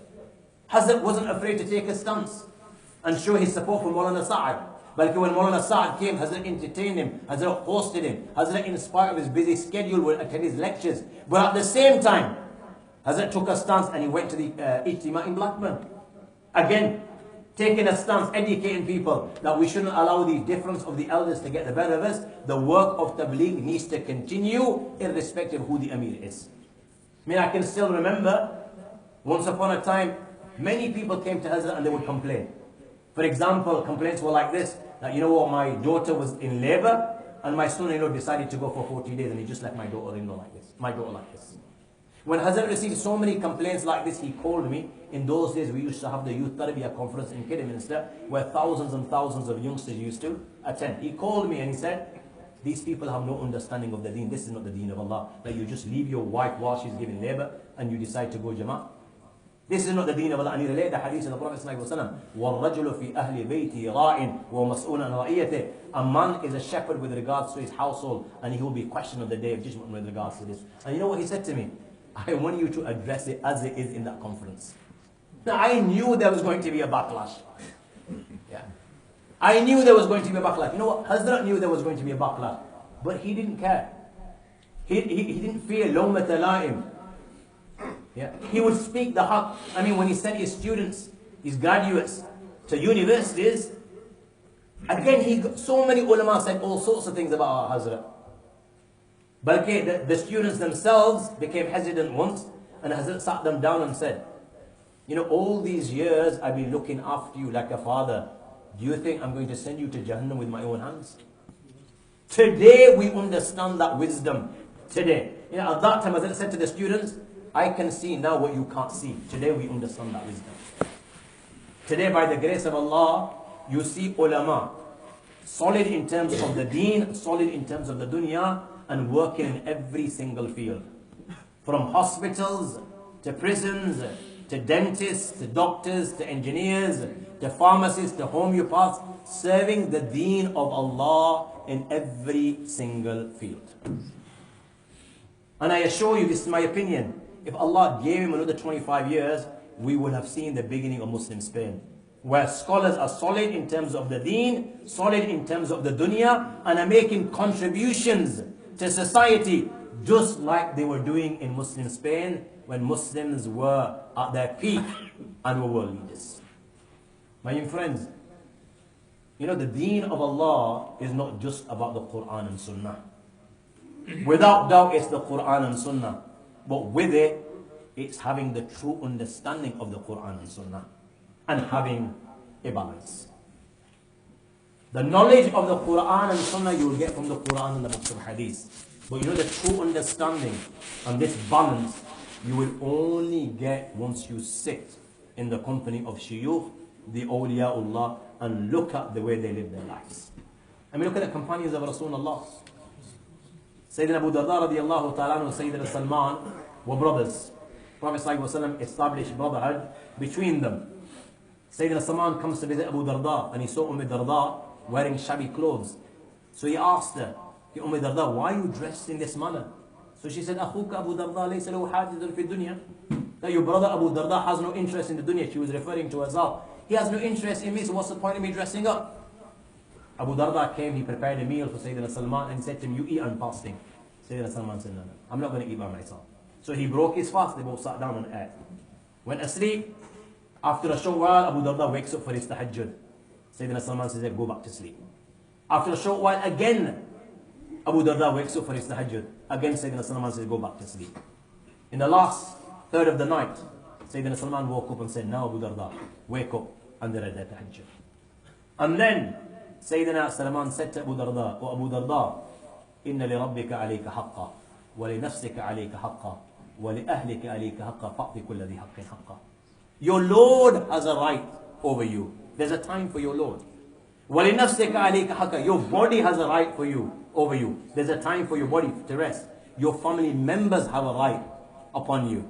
Hazrat wasn't afraid to take a stance and show his support for Maulana Sa'ad. But when Maulana Sa'ad came, Hazrat entertained him, Hazrat hosted him, Hazrat, in spite of his busy schedule, would attend his lectures. But at the same time, Hazrat took a stance and he went to the Ijtima in Blackburn. Again, taking a stance, educating people that we shouldn't allow the difference of the elders to get the better of us. The work of Tabligh needs to continue irrespective of who the Amir is. I mean, I can still remember, once upon a time, many people came to Hazrat and they would complain. For example, complaints were like this, that, you know what, my daughter was in labor and my son-in-law decided to go for 40 days and he just left my daughter-in-law like this, my daughter like this. When Hazrat received so many complaints like this, he called me. In those days, we used to have the Youth Tarbiyah conference in Kidderminster, where thousands and thousands of youngsters used to attend. He called me and he said, these people have no understanding of the deen. This is not the deen of Allah. That you just leave your wife while she's giving labor and you decide to go Jama'ah. This is not the deen of Allah. And he related the hadith of the Prophet ﷺ, وَالرَّجُلُ فِي أَهْلِ بَيْتِهِ رَاعٍ وَمَسْئُولًا عَنْ رَعِيَّتِهِ. A man is a shepherd with regards to his household, and he will be questioned on the day of judgment with regards to this. And you know what he said to me? I want you to address it as it is in that conference. Now, I knew there was going to be a backlash. Yeah. I knew there was going to be a backlash. You know what? Hazrat knew there was going to be a backlash. But he didn't care. He didn't fear lawmata laim. Yeah. He would speak the haqq. I mean, when he sent his students, his graduates, to universities, again, so many ulama said all sorts of things about our Hazrat. But the students themselves became hesitant once, and Hazrat sat them down and said, you know, all these years I've been looking after you like a father. Do you think I'm going to send you to Jahannam with my own hands? Today we understand that wisdom. Today. You know, at that time, Hazrat said to the students, I can see now what you can't see. Today we understand that wisdom. Today, by the grace of Allah, you see ulama, solid in terms of the deen, solid in terms of the dunya, and working in every single field. From hospitals, to prisons, to dentists, to doctors, to engineers, to pharmacists, to homeopaths, serving the deen of Allah in every single field. And I assure you, this is my opinion, if Allah gave him another 25 years, we would have seen the beginning of Muslim Spain, where scholars are solid in terms of the deen, solid in terms of the dunya, and are making contributions to society, just like they were doing in Muslim Spain when Muslims were at their peak and were world leaders. My young friends, you know, the deen of Allah is not just about the Quran and Sunnah. Without doubt, it's the Quran and Sunnah. But with it, it's having the true understanding of the Quran and Sunnah and having a balance. The knowledge of the Quran and Sunnah you will get from the Quran and the books of Hadith. But you know, the true understanding and this balance you will only get once you sit in the company of shuyukh, the awliyaullah, and look at the way they live their lives. I mean, look at the companions of Rasulullah. Sayyidina Abu Darda radiallahu ta'ala and Sayyidina Salman were brothers. Prophet ﷺ established brotherhood between them. Sayyidina Salman comes to visit Abu Darda and he saw Darda wearing shabby clothes. So he asked her, Darda, why are you dressed in this manner? So she said, Akhuka Abu Darda laysa lahu hajatun fi dunya. That your brother Abu Darda has no interest in the dunya. She was referring to herself. He has no interest in me, so what's the point of me dressing up? Abu Darda came, he prepared a meal for Sayyidina Salman and said to him, you eat, I'm fasting. Sayyidina Salman said, no, I'm not going to eat by myself. So he broke his fast, they both sat down and ate. Went asleep. After a short while, Abu Darda wakes up for his tahajjud. Sayyidina Salman says, go back to sleep. After a short while, again, Abu Darda wakes up for his tahajjud. Again, Sayyidina Salman says, go back to sleep. In the last third of the night, Sayyidina Salman woke up and said, now Abu Darda, wake up, and they read their tahajjud. And then, Sayyidina Salman said to Abu Darda, O Abu Darda, inna li rabbika alayka haqqa, wa li nafsika alayka haqqa, wa li ahlika alayka haqqa, fa'ti kulla dhi haqqin haqqa. Your Lord has a right over you. There's a time for your Lord. Wa li nafsika alayka haqqa. Your body has a right for you, over you. There's a time for your body to rest. Your family members have a right upon you.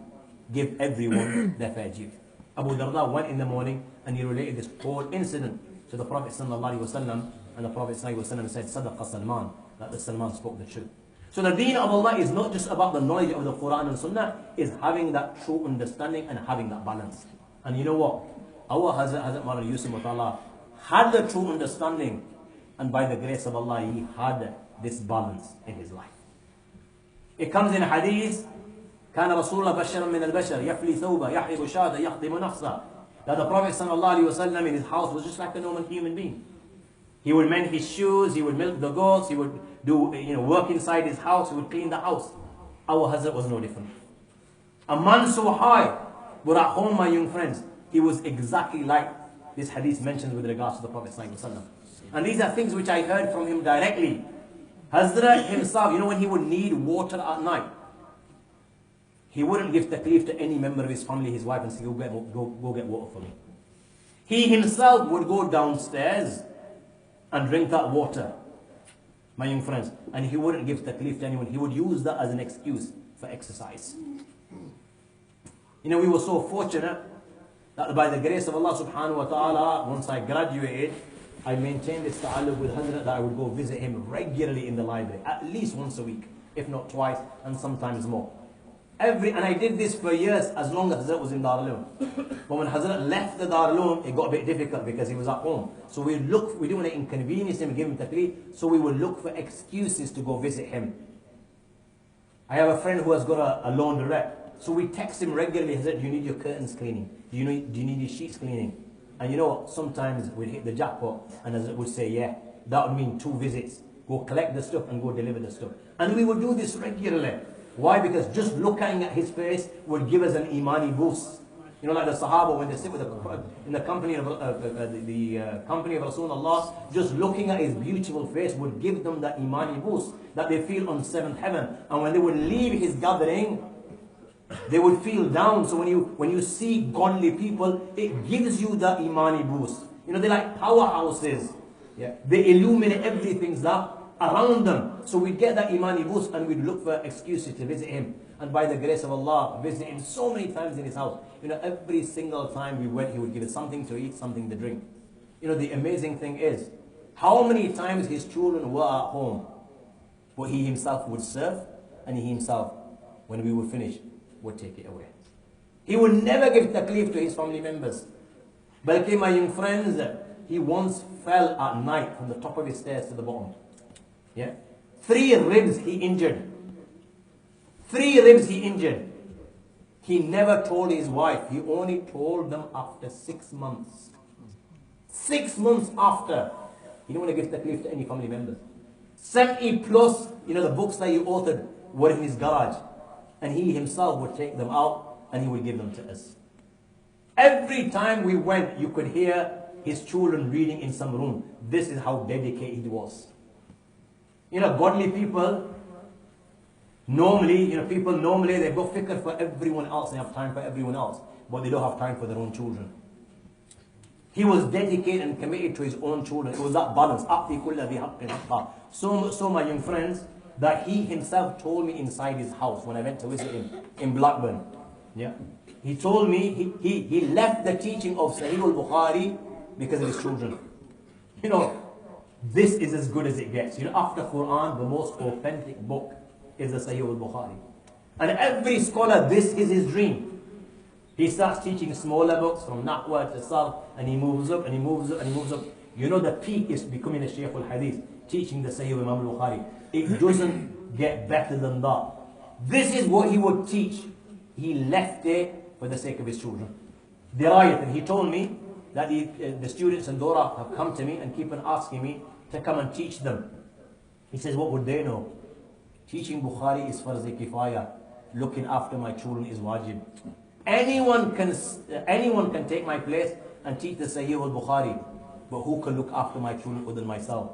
Give everyone their fair due. Abu Darda went in the morning and he related this whole incident to the Prophet ﷺ, and the Prophet ﷺ said, Sadaqa Salman, that the Salman spoke the truth. So the deen of Allah is not just about the knowledge of the Quran and Sunnah, is having that true understanding and having that balance. And you know what? Our Hazrat Sheikh Yusuf Motala had the true understanding, and by the grace of Allah, he had this balance in his life. It comes in hadith, كان رسول الله بشرا من البشر يفلي ثوبه يحلب شاة يخدم نفسه. That the Prophet ﷺ in his house was just like a normal human being. He would mend his shoes, he would milk the goats, he would do work inside his house, he would clean the house. Our Hazrat was no different. A man so high, but at home, my young friends, he was exactly like this hadith mentions with regards to the Prophet ﷺ. And these are things which I heard from him directly. Hazrat himself, when he would need water at night, he wouldn't give taklif to any member of his family, his wife, and say, go get water for me. He himself would go downstairs and drink that water, my young friends. And he wouldn't give taklif to anyone. He would use that as an excuse for exercise. We were so fortunate that by the grace of Allah subhanahu wa ta'ala, once I graduated, I maintained this ta'alluq with Hazrat that I would go visit him regularly in the library, at least once a week, if not twice, and sometimes more. And I did this for years, as long as Hazrat was in Darul. But when Hazrat left the Darul, it got a bit difficult because he was at home. So we didn't want to inconvenience him and give him taklif, so we would look for excuses to go visit him. I have a friend who has got a laundrette, so we text him regularly, Hazrat, do you need your curtains cleaning? Do you need your sheets cleaning? And you know what, sometimes we'd hit the jackpot, and Hazrat would say, yeah, that would mean 2 visits. Go collect the stuff and go deliver the stuff. And we would do this regularly. Why? Because just looking at his face would give us an imani boost. Like the Sahaba, when they sit in the company of company of Rasulullah, just looking at his beautiful face would give them that imani boost that they feel on 7th heaven. And when they would leave his gathering, they would feel down. So when you see godly people, it gives you that imani boost. They're like powerhouses. Yeah, they illuminate everything around them. So we'd get that imani boost and we'd look for excuses to visit him. And by the grace of Allah, visit him so many times in his house. Every single time we went, he would give us something to eat, something to drink. The amazing thing is, how many times his children were at home, but he himself would serve, and he himself, when we would finish, would take it away. He would never give taklif to his family members. But my young friends, he once fell at night from the top of his stairs to the bottom. Yeah, 3 ribs he injured. 3 ribs he injured. He never told his wife. He only told them after 6 months. 6 months after. He didn't want to give taklif to any family members. 70 plus, the books that he authored were in his garage. And he himself would take them out and he would give them to us. Every time we went, you could hear his children reading in some room. This is how dedicated he was. Godly people, normally, they've got fikr for everyone else. They have time for everyone else. But they don't have time for their own children. He was dedicated and committed to his own children. It was that balance. So my young friends, that he himself told me inside his house when I went to visit him in Blackburn. Yeah, he told me he left the teaching of Sahih al-Bukhari because of his children. This is as good as it gets. After Quran, the most authentic book is the Sahih al-Bukhari. And every scholar, this is his dream. He starts teaching smaller books from Nahwa to Sarf, and he moves up and he moves up and he moves up. You know, the peak is becoming a Shaykh al-Hadith, teaching the Sahih Imam al-Bukhari. It doesn't get better than that. This is what he would teach. He left it for the sake of his children. Dirayatan, he told me that the students in Dora have come to me and keep on asking me to come and teach them. He says, what would they know? Teaching Bukhari is farz kifaya. Looking after my children is wajib. Anyone can take my place and teach the Sahih al-Bukhari. But who can look after my children other than myself?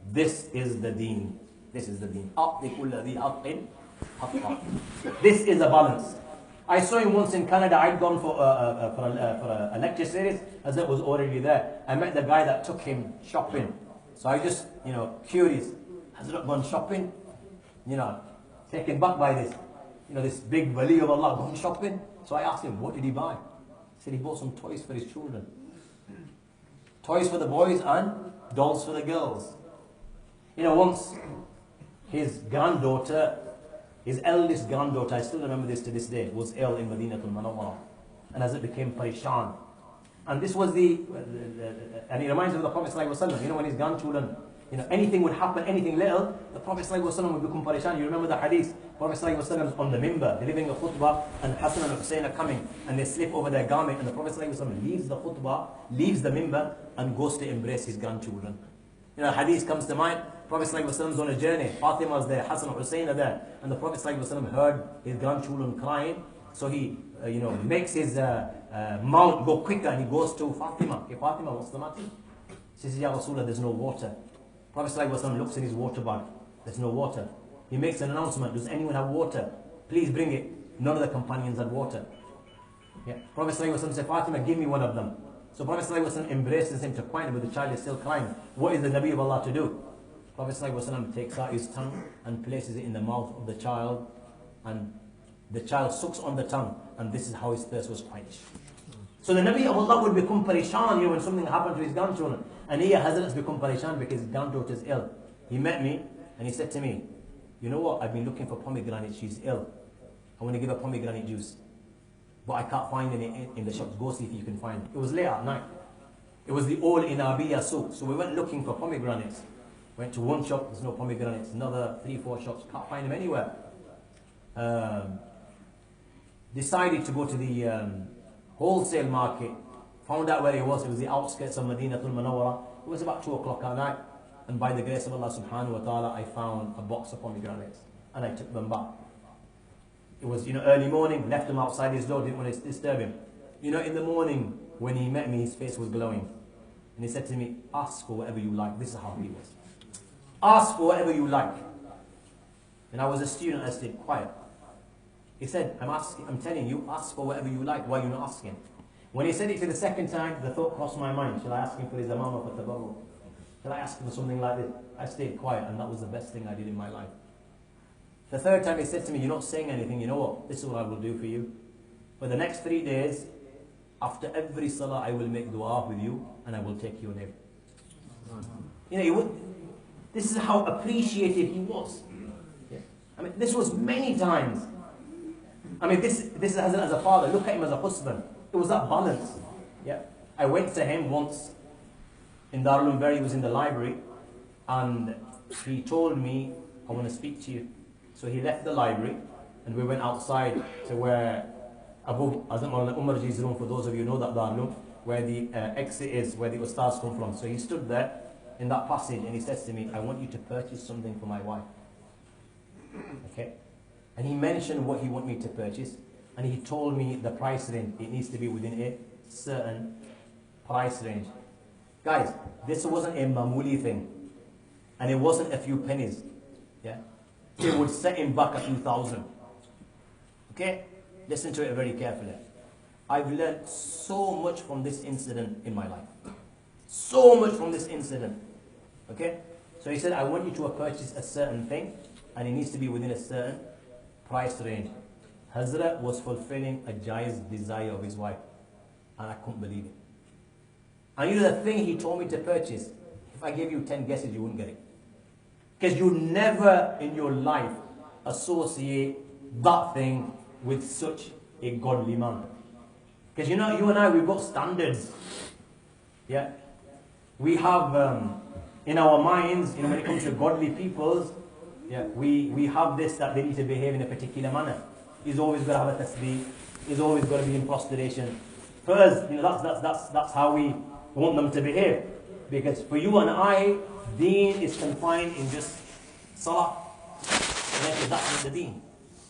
This is the deen. This is the deen. This is a balance. I saw him once in Canada. I'd gone for a lecture series as it was already there. I met the guy that took him shopping. So I just, curious. Has he not gone shopping? Taken back by this. This big wali of Allah gone shopping. So I asked him, what did he buy? He said he bought some toys for his children. Toys for the boys and dolls for the girls. Once his granddaughter, his eldest granddaughter, I still remember this to this day, was ill in Madinatul Munawwara. And as it became parishan. And this was and it reminds me of the Prophet ﷺ, when his grandchildren, anything would happen, anything little, the Prophet ﷺ would become parishan. You remember the hadith? Prophet ﷺ is on the mimbar, delivering a khutbah, and Hassan and Hussein are coming, and they slip over their garment, and the Prophet ﷺ leaves the khutbah, leaves the mimbar, and goes to embrace his grandchildren. Hadith comes to mind. Prophet ﷺ is on a journey. Fatima is there, Hassan and Hussein are there, and the Prophet ﷺ heard his grandchildren crying, so he, makes his mount go quicker, and he goes to Fatima. Hey Fatima, what's the matter? She says, Ya Rasulullah, there's no water. Prophet ﷺ looks in his water bag. There's no water. He makes an announcement. Does anyone have water? Please bring it. None of the companions had water. Prophet ﷺ said, Fatima, give me one of them. So Prophet ﷺ embraces him to quiet him, but the child is still crying. What is the Nabi of Allah to do? Prophet ﷺ takes out his tongue and places it in the mouth of the child, and the child sucks on the tongue, and this is how his thirst was quenched. So the Nabi of Allah would become parishan when something happened to his grandchildren. And here Hazrat has become parishan because his granddaughter is ill. He met me and he said to me, you know what, I've been looking for pomegranate, she's ill. I want to give her pomegranate juice. But I can't find any in the shops. Go see if you can find it. It was late at night. It was the old Inabiya souk. So we went looking for pomegranates. Went to one shop, there's no pomegranates. Another 3-4 shops, can't find them anywhere. Decided to go to the wholesale market. Found out where it was the outskirts of Madinatul Munawwara. It was about 2 o'clock at night. And by the grace of Allah subhanahu wa ta'ala, I found a box of pomegranates. And I took them back. It was, early morning, left him outside his door, didn't want to disturb him. In the morning, when he met me, his face was glowing. And he said to me, ask for whatever you like. This is how he was. Ask for whatever you like. And I was a student, I stayed quiet. He said, I'm telling you, ask for whatever you like. Why are you not asking? When he said it for the second time, the thought crossed my mind. Shall I ask him for his amama for tabarruk? Shall I ask him for something like this? I stayed quiet, and that was the best thing I did in my life. The third time he said to me, you're not saying anything, you know what? This is what I will do for you. For the next 3 days, after every salah, I will make dua with you, and I will take your name. This is how appreciative he was. This was many times. This is as a father. Look at him as a husband. It was that balance. I went to him once in Darul Umm. He was in the library, and he told me, I want to speak to you. So he left the library, and we went outside to where Abu Azam al-Umarji's room, for those of you who know that Darul, where the exit is, where the ustaz come from. So he stood there in that passage, and he says to me, I want you to purchase something for my wife. Okay? And he mentioned what he wanted me to purchase, and he told me the price range. It needs to be within a certain price range. Guys, this wasn't a mamuli thing, and it wasn't a few pennies. It would set him back a few thousand. Okay? Listen to it very carefully. I've learned so much from this incident in my life. So much from this incident. Okay? So he said, I want you to purchase a certain thing, and it needs to be within a certain price range. Hazrat was fulfilling a jaiz's desire of his wife, and I couldn't believe it. And the thing he told me to purchase, if I gave you 10 guesses, you wouldn't get it. Because you never in your life associate that thing with such a godly man. Because you know, you and I, we've got standards. Yeah? We have, in our minds, when it comes to godly peoples, yeah, we have this, that they need to behave in a particular manner. He's always got to have a tasbih. He's always got to be in prostration. For us, that's how we want them to behave. Because for you and I, deen is confined in just salah. That's not the deen.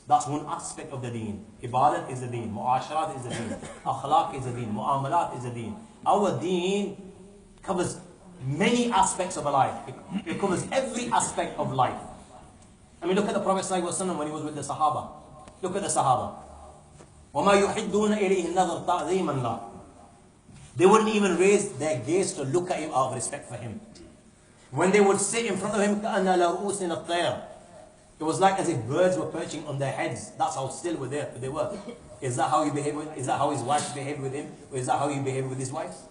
That's one aspect of the deen. Ibadat is the deen. Mu'asharat is the deen. Akhlaq is the deen. Mu'amalat is the deen. Our deen covers many aspects of a life. It covers every aspect of life. I mean, look at the Prophet ﷺ when he was with the Sahaba. Look at the Sahaba. وَمَا يُحِدُّونَ إِلَيْهِ النَّظَرْ تَعْظِيمًا لَهُ. They wouldn't even raise their gaze to look at him out of respect for him. When they would sit in front of him, كَأَنَّ لَرُؤُوسٍ الطَّيْرِ. It was like as if birds were perching on their heads. That's how still they were. Is that how he behaved with? Is that how his wife behaved with him? Or is that how he behaved with his wives?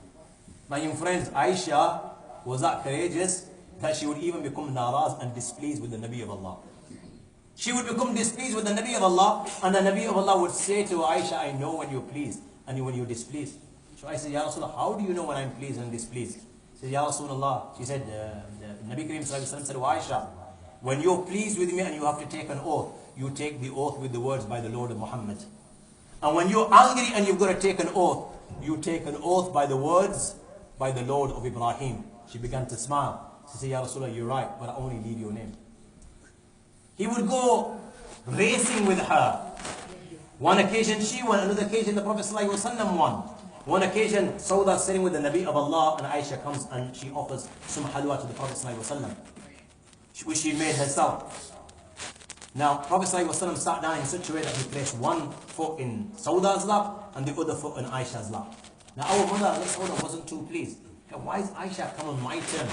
My young friends, Aisha was that courageous that she would even become naraz and displeased with the Nabi of Allah. She would become displeased with the Nabi of Allah, and the Nabi of Allah would say to Aisha, I know when you're pleased and when you're displeased. So I said, Ya Rasulullah, how do you know when I'm pleased and displeased? She said, Ya Rasulullah, she said, the Nabi Kareem said to Aisha, when you're pleased with me and you have to take an oath, you take the oath with the words by the Lord of Muhammad. And when you're angry and you've got to take an oath, you take an oath by the words by the Lord of Ibrahim. She began to smile. She said, Ya Rasulullah, you're right, but I only need your name. He would go racing with her. One occasion she won, another occasion the Prophet ﷺ won. One occasion Sauda sitting with the Nabi of Allah, and Aisha comes and she offers some halwa to the Prophet ﷺ, which she made herself. Now, Prophet ﷺ sat down in such a way that he placed one foot in Sauda's lap and the other foot in Aisha's lap. Now, our mother, Sauda, wasn't too pleased. Why is Aisha come on my turn?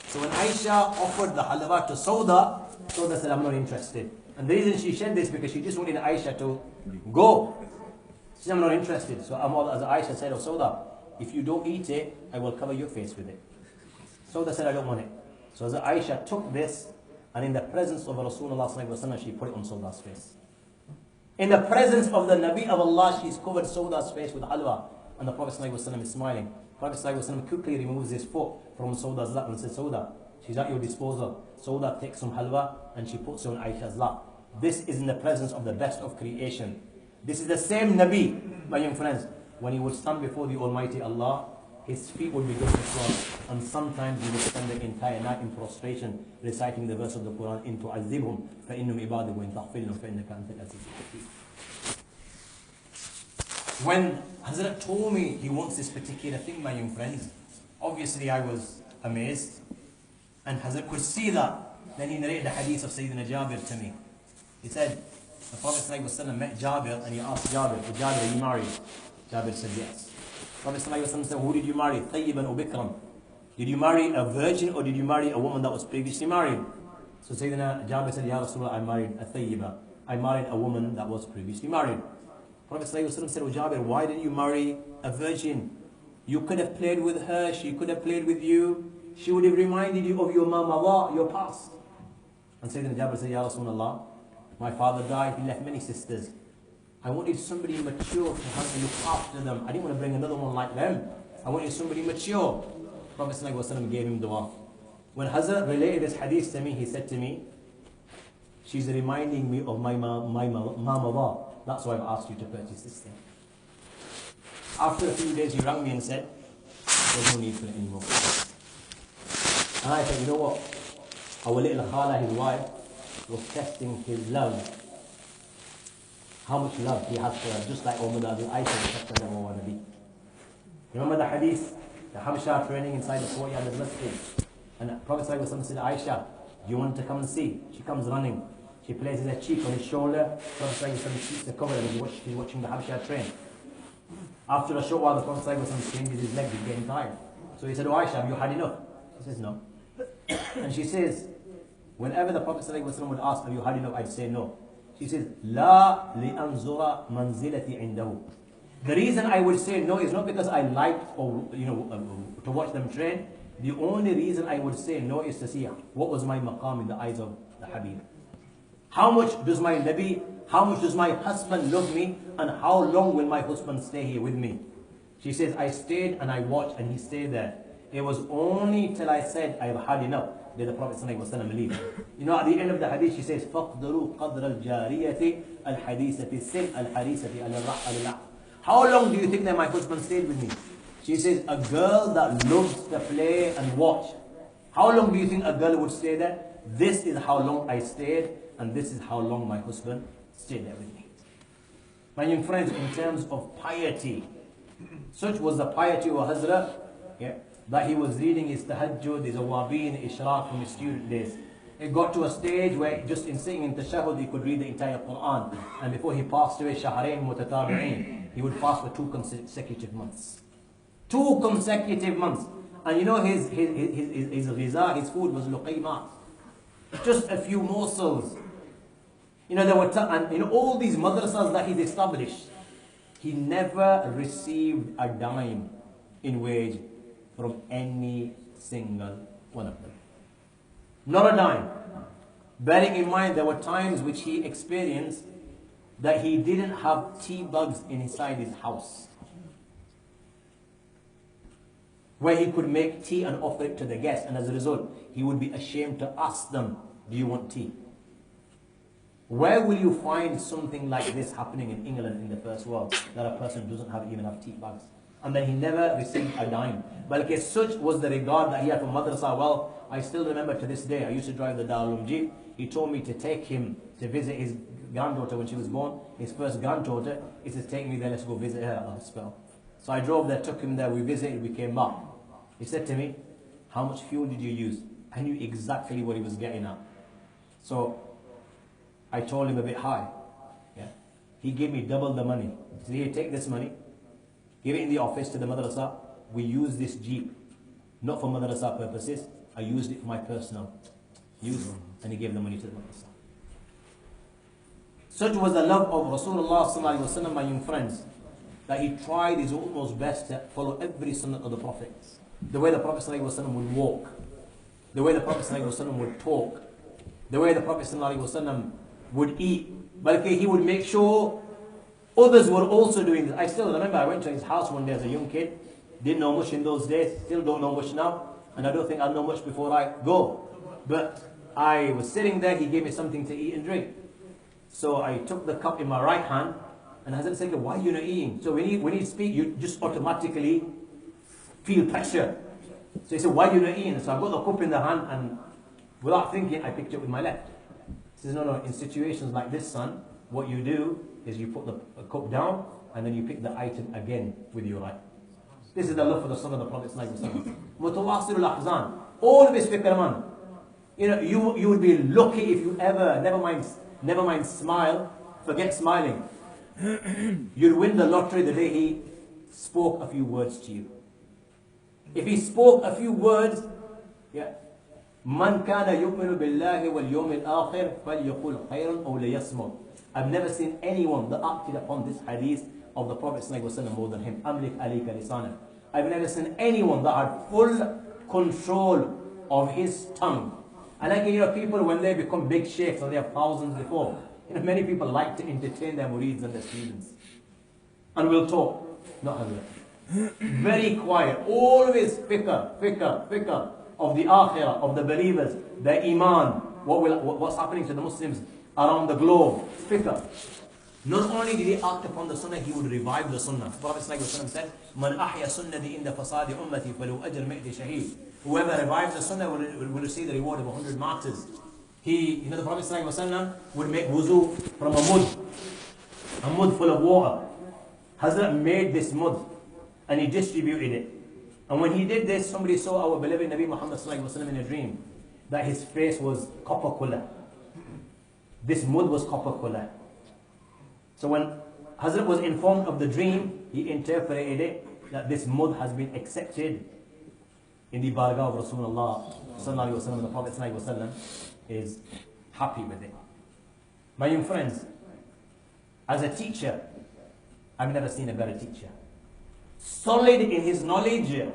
So when Aisha offered the halwa to Sauda, Sauda said, I'm not interested. And the reason she said this because she just wanted Aisha to go. She said, I'm not interested. So as Aisha said, oh Sauda, if you don't eat it, I will cover your face with it. Sauda said, I don't want it. So as Aisha took this, and in the presence of Rasulullah ﷺ, she put it on Sauda's face. In the presence of the Nabi of Allah, she's covered Sauda's face with halwa. And the Prophet ﷺ is smiling. Prophet ﷺ quickly removes his foot from Sauda's lap and says, Sauda, she's at your disposal. Sauda takes some halwa and she puts it on Aisha's lap. This is in the presence of the best of creation. This is the same Nabi, my young friends. When he would stand before the Almighty Allah, his feet would begin to swell, and sometimes he would spend the entire night in prostration, reciting the verse of the Quran, إِن تُعَذِّبْهُمْ فَإِنُّمْ عِبَادِكَ وَإِن تَغْفِرْ لَهُمْ فَإِنَّكَ أَنْتَ الْعَزِيزُ الْحَكِيمُ. When Hazrat told me he wants this particular thing, my young friends, obviously I was amazed, and Hazrat could see that. Then he narrated the hadith of Sayyidina Jabir to me. He said, the Prophet ﷺ met Jabir and he asked Jabir, Jabir, are you married? Jabir said yes. Prophet ﷺ said, who did you marry? Tayyiban or Bikram? Did you marry a virgin or did you marry a woman that was previously married? So Sayyidina Jabir said, Ya Rasulullah, I married a Tayyiba. I married a woman that was previously married. Prophet ﷺ said, oh Jabir, why didn't you marry a virgin? You could have played with her, she could have played with you. She would have reminded you of your mama, your past. And Sayyidina Jabir said, Ya Rasulullah, my father died, he left many sisters. I wanted somebody mature to help me look after them. I didn't want to bring another one like them. I wanted somebody mature. Prophet ﷺ gave him dua. When Hazrat related this hadith to me, he said to me, she's reminding me of my mama. That's why I've asked you to purchase this thing. After a few days, he rang me and said, there's no need for it anymore. And I said, you know what? Our little Khala, his wife, was testing his love. How much love he has for her, just like Umar Aisha was testing her over Nabi. Remember the hadith, the Habsha training inside the courtyard of the masjid. And the Prophet ﷺ said, Aisha, do you want to come and see? She comes running. She places her cheek on his shoulder. Prophet ﷺ keeps her covered and he's watching the Habsha train. After a short while, the Prophet ﷺ changes his leg, he's getting tired. So he said, oh Aisha, have you had enough? She says, no. And she says, whenever the Prophet ﷺ would ask, have you had enough? I'd say no. She says, La li'anzura manzilati indahu. The reason I would say no is not because I like or to watch them train. The only reason I would say no is to see what was my maqam in the eyes of the Habib. How much does my Nabi, how much does my husband love me, and how long will my husband stay here with me? She says, I stayed and I watched and he stayed there. It was only till I said, I've had enough, did the Prophet ﷺ leave. You know, at the end of the hadith, she says, فَقْدَرُوا قَدْرَ الْجَارِيَةِ الْحَدِيثَةِ السِّلْ الْحَدِيثَةِ عَلَى. How long do you think that my husband stayed with me? She says, a girl that loves to play and watch. How long do you think a girl would stay there? This is how long I stayed, and this is how long my husband stayed there with me. My young friends, in terms of piety, such was the piety of Hazrat, that he was reading his tahajjud, his awabin, ishraq from his student days. It got to a stage where just in sitting in tashahhud, he could read the entire Quran. And before he passed away, shahrain mutatabi'in, he would fast for 2 consecutive months. 2 consecutive months. And you know his ghiza, his food was luqaymat. Just a few morsels. You know, there were and in all these madrasas that he's established, he never received a dime in wage from any single one of them. Not a dime. Bearing in mind there were times which he experienced that he didn't have tea bags inside his house, where he could make tea and offer it to the guests, and as a result, he would be ashamed to ask them, do you want tea? Where will you find something like this happening in England in the first world, that a person doesn't even have tea bags? And then he never received a dime. But such was the regard that he had for madrasa. Well, I still remember to this day, I used to drive the Darul Jeep. He told me to take him to visit his granddaughter when she was born, his first granddaughter. He says, take me there, let's go visit her at the hospital. So I drove there, took him there, we visited, we came back. He said to me, how much fuel did you use? I knew exactly what he was getting at. So I told him a bit high. He gave me double the money. He said, here, take this money, give it in the office to the madrasa. We use this jeep, not for madrasa purposes. I used it for my personal use. And he gave the money to the madrasa. Such was the love of Rasulullah sallallahu alaihi wasallam, my young friends, that he tried his utmost best to follow every sunnah of the Prophet. The way the Prophet sallallahu alaihi wasallam would walk, the way the Prophet sallallahu alaihi wasallam would talk, the way the Prophet sallallahu alaihi wasallam would eat. But he would make sure others were also doing this. I still remember I went to his house one day as a young kid. Didn't know much in those days, still don't know much now, and I don't think I'll know much before I go. But I was sitting there, he gave me something to eat and drink. So I took the cup in my right hand, and Hazrat said, why are you not eating? So when you speak, you just automatically feel pressure. So he said, why are you not eating? So I got the cup in the hand, and without thinking, I picked it with my left. He says, no, in situations like this, son, what you do is you put the cup down, and then you pick the item again with your right. This is the love for the son of the Prophet. Mutawassilul ahzan. Always fikr man. You know, you would be lucky if you ever, never mind smile, forget smiling. You'd win the lottery the day he spoke a few words to you. If he spoke a few words, Man kana yu'minu billahi wal yawmil akhir falyaqul khayran aw liyasmut. I've never seen anyone that acted upon this hadith of the Prophet ﷺ more than him. Amlik alayka lisana. I've never seen anyone that had full control of his tongue. And like, you know, people when they become big sheikhs and they have thousands before, you know, many people like to entertain their murids and their students. And we'll talk. Not Hazrat. Very quiet. Always fikr of the akhirah, of the believers, the iman, what's happening to the Muslims around the globe. Fikr. Not only did he act upon the sunnah, he would revive the sunnah. The Prophet said, Man ahya sunnati inda fasadi ummati falu ajr mi'ti shaheed. Whoever revives the sunnah will receive the reward of 100 martyrs. The Prophet would make wuzu from a mud full of water. Hazrat made this mud and he distributed it. And when he did this, somebody saw our beloved Nabi Muhammad in a dream that his face was copper color. This mud was copper color. So when Hazrat was informed of the dream, he interpreted it that this mud has been accepted in the bargah of Rasulullah sallallahu alaihi wasallam. The Prophet sallallahu alaihi wasallam is happy with it. My young friends, as a teacher, I've never seen a better teacher. Solid in his knowledge, and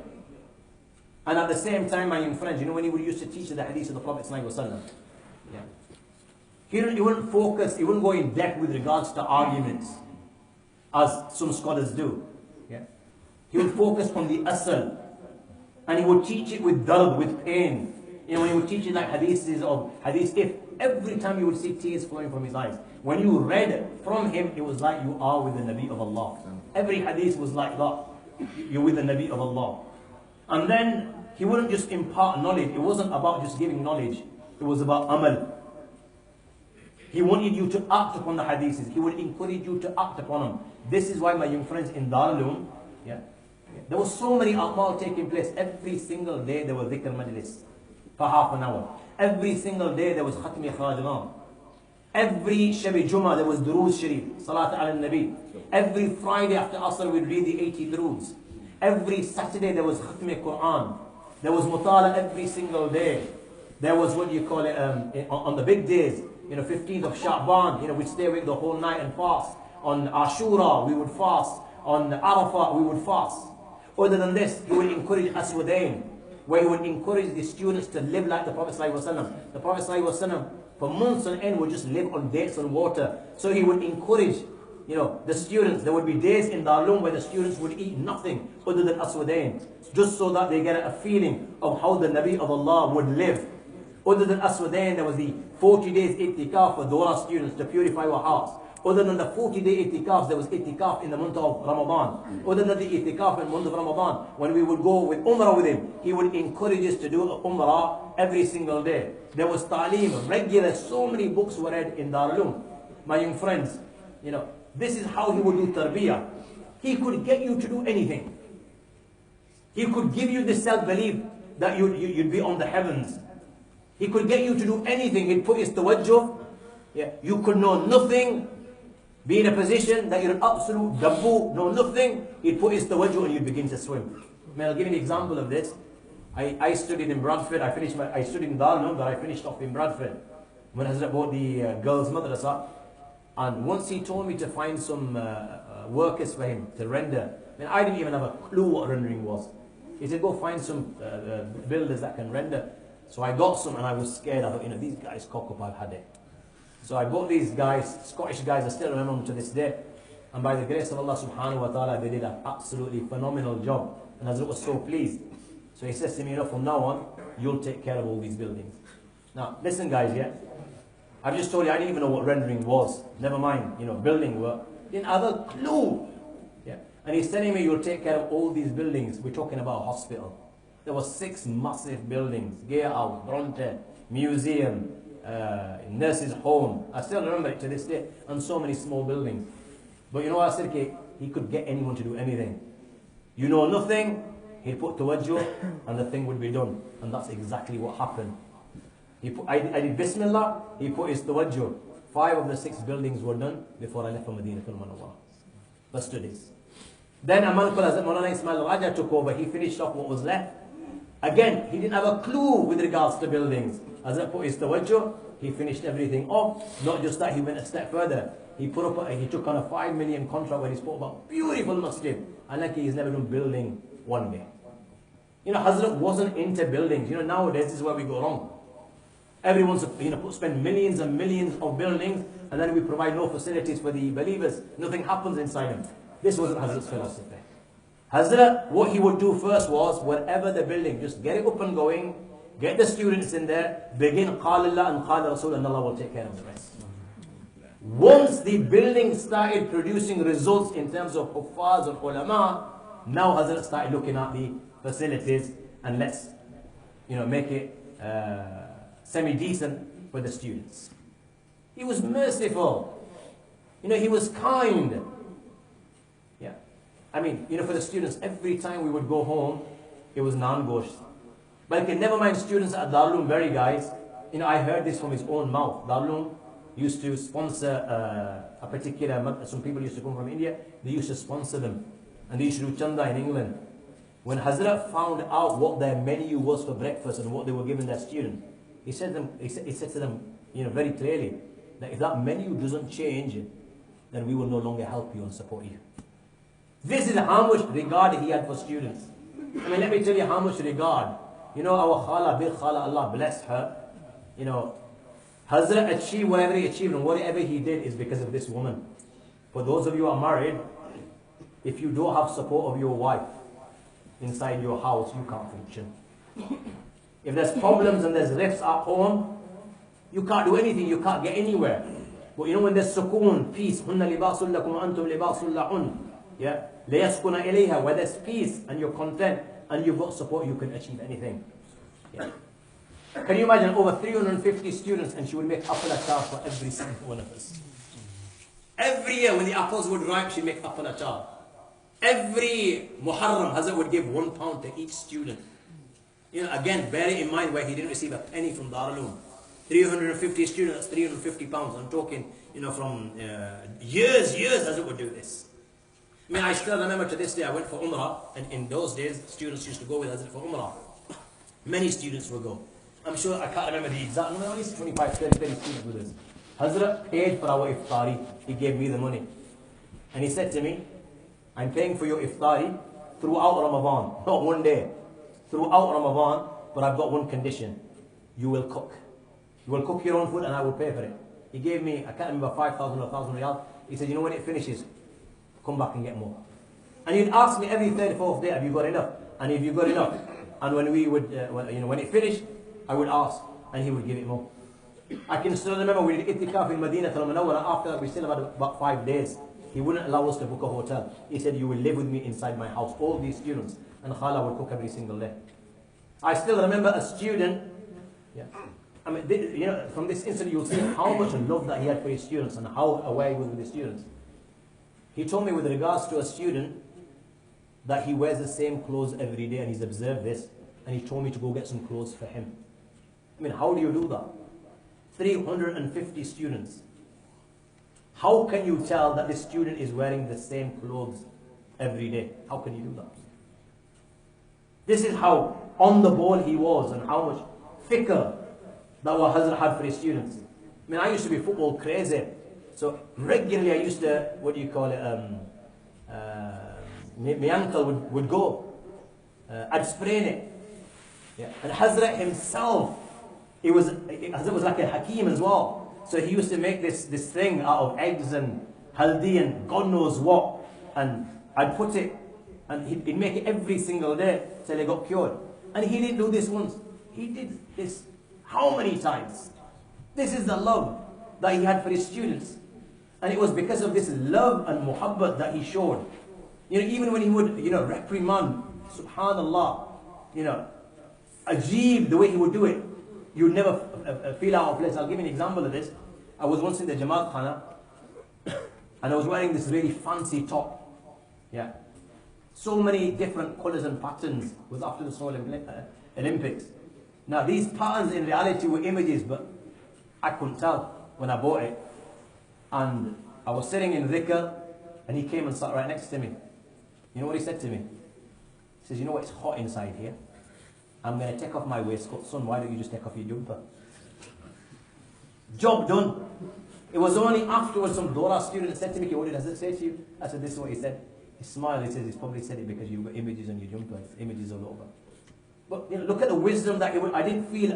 at the same time, my young friends, you know when he used to teach the hadith of the Prophet sallallahu alaihi wasallam, He wouldn't focus, he wouldn't go in depth with regards to arguments, as some scholars do. Yeah. He would focus on the asl, and he would teach it with dard, with pain. You know, when he would teach it like hadith, if every time you would see tears flowing from his eyes. When you read from him, it was like you are with the Nabi of Allah. Every hadith was like that. You're with the Nabi of Allah. And then he wouldn't just impart knowledge. It wasn't about just giving knowledge. It was about amal. He wanted you to act upon the hadiths. He would encourage you to act upon them. This is why, my young friends, in Darulum, there was so many a'mal taking place. Every single day there was dhikr majlis for half an hour. Every single day there was khatmi khadiran. Every Shabi Jummah there was durood sharif, salat ala nabi. Every Friday after Asr we'd read the 80 duroods. Every Saturday there was khatmi Quran. There was mutala every single day. There was, what do you call it, on the big days, 15th of Sha'ban, we'd stay awake the whole night and fast. On Ashura we would fast. On Arafah we would fast. Other than this, he would encourage Aswadain, where he would encourage the students to live like the Prophet ﷺ. The Prophet ﷺ, for months on end, would just live on dates and water. So he would encourage, the students. There would be days in Darulum where the students would eat nothing other than Aswadain, just so that they get a feeling of how the Nabi of Allah would live. Other than Aswadain, there was the 40 days itikaf for Dora students to purify our hearts. Other than the 40-day itikaf, there was itikaf in the month of Ramadan. Other than the itikaf in the month of Ramadan, when we would go with Umrah with him, he would encourage us to do Umrah every single day. There was ta'aleem, regular, so many books were read in Darulum. My young friends, this is how he would do tarbiyah. He could get you to do anything. He could give you this self-belief that you'd be on the heavens. He could get you to do anything. He'd put his tawajjuh. You could know nothing. Be in a position that you're an absolute dabbu, know nothing. He'd put his tawajjuh and you'd begin to swim. I'll give you an example of this. I studied in Bradford. I studied in Darulum, but I finished off in Bradford. When Hazrat bought the girls' madrasa, and once he told me to find some workers for him to render. I didn't even have a clue what rendering was. He said, go find some builders that can render. So I got some and I was scared. I thought, these guys cock up, I've had it. So I bought these guys, Scottish guys, I still remember them to this day. And by the grace of Allah subhanahu wa ta'ala, they did an absolutely phenomenal job. And Hazrat was so pleased. So he says to me, from now on, you'll take care of all these buildings. Now, listen guys, I've just told you, I didn't even know what rendering was. Never mind, building work. Didn't have a clue. And he's telling me, you'll take care of all these buildings. We're talking about a hospital. There were 6 massive buildings. Gear House, Bronte, Museum, nurse's home. I still remember it to this day. And so many small buildings. But what I said? He could get anyone to do anything. You know nothing, he'd put tawajjuh and the thing would be done. And that's exactly what happened. I did Bismillah, he put his tawajjuh. 5 of the 6 buildings were done before I left for Medina al Munawwarah. The studies. Then a man called Maulana Ismail Raja took over. He finished off what was left. Again, he didn't have a clue with regards to buildings. As I put his tawajjuh, he finished everything off. Not just that, he went a step further. He took on a 5 million contract where he spoke about beautiful masjid. And like he's never done building one day. Hazrat wasn't into buildings. Nowadays this is where we go wrong. Everyone's spend millions and millions of buildings, and then we provide no facilities for the believers. Nothing happens inside them. This wasn't Hazrat's philosophy. Hazrat, what he would do first was, wherever the building, just get it up and going, get the students in there, begin Qala Allah and Qala Rasul, and Allah will take care of the rest. Once the building started producing results in terms of huffaz and ulama, now Hazrat started looking at the facilities and let's make it semi-decent for the students. He was merciful. He was kind. For the students, every time we would go home, it was naan-gosht. But never mind students at Darulum Berry, guys. I heard this from his own mouth. Darulum used to sponsor a particular, some people used to come from India, they used to sponsor them. And they used to do chanda in England. When Hazrat found out what their menu was for breakfast and what they were giving their students, he said to them, very clearly, that if that menu doesn't change, then we will no longer help you and support you. This is how much regard he had for students. Let me tell you how much regard. Our khala, big khala, Allah bless her. Hazrat achieved whatever he achieved, and whatever he did is because of this woman. For those of you who are married, if you don't have support of your wife inside your house, you can't function. If there's problems and there's rifts at home, you can't do anything, you can't get anywhere. But you know when there's sukoon, peace, hunna libasul lakum wa antum libasul lahun, yeah, liyaskuna ilayha, where there's peace and you're content and you've got support, you can achieve anything. Yeah. Can you imagine over 350 students, and she would make apple achar for every single one of us. Every year when the apples would ripe, she'd make apple achar. Every Muharram, Hazrat would give £1 to each student. You know, again, bearing in mind where he didn't receive a penny from Darul 350 students, that's £350. I'm talking, you know, from years Hazrat would do this. I mean, I still remember to this day, I went for Umrah, and in those days, students used to go with Hazrat for Umrah. Many students would go. I'm sure, I can't remember the exact number, only 25, 30 students with us. Hazrat paid for our iftari. He gave me the money. And he said to me, I'm paying for your iftari throughout Ramadan. Not one day. Throughout Ramadan, but I've got one condition. You will cook. You will cook your own food and I will pay for it. He gave me, I can't remember, 5,000 or 1,000 riyal. He said, you know, when it finishes, come back and get more. And he'd ask me every 3rd, 4th day, have you got enough? And if you got enough, and when we would, when it finished, I would ask, and he would give it more. I can still remember we did itikaf in Medina al-Munawwara. After that, we still had about 5 days. He wouldn't allow us to book a hotel. He said, you will live with me inside my house, all these students, and Khala will cook every single day. I still remember a student, yeah. I mean, you know, from this incident, you'll see how much love that he had for his students and how aware he was with his students. He told me with regards to a student that he wears the same clothes every day, and he's observed this, and he told me to go get some clothes for him. I mean, how do you do that? 350 students. How can you tell that this student is wearing the same clothes every day? How can you do that? This is how on the ball he was, and how much fikr that what Hazrat had for his students. I mean, I used to be football crazy. So regularly I used to, what do you call it, my uncle would go. I'd sprain it. Yeah. And Hazrat himself, Hazrat was like a Hakim as well. So he used to make this thing out of eggs and haldi and God knows what. And I'd put it, and he'd make it every single day till he got cured. And he didn't do this once. He did this how many times? This is the love that he had for his students. And it was because of this love and muhabbat that he showed. You know, even when he would, reprimand, subhanallah, ajeeb the way he would do it, you would never feel out of place. I'll give you an example of this. I was once in the Jamaat Khana, and I was wearing this really fancy top. Yeah. So many different colors and patterns. It was after the Seoul Olympics. Now these patterns in reality were images, but I couldn't tell when I bought it. And I was sitting in dhikr, and he came and sat right next to me. You know what he said to me? He says, you know what, it's hot inside here. I'm going to take off my waistcoat. Son, why don't you just take off your jumper? Job done. It was only afterwards some Dora student said to me, what did Hazrat say to you? I said, this is what he said. He smiled, he says, he's probably said it because you've got images on your jumper, images all over. But look at the wisdom that I didn't feel.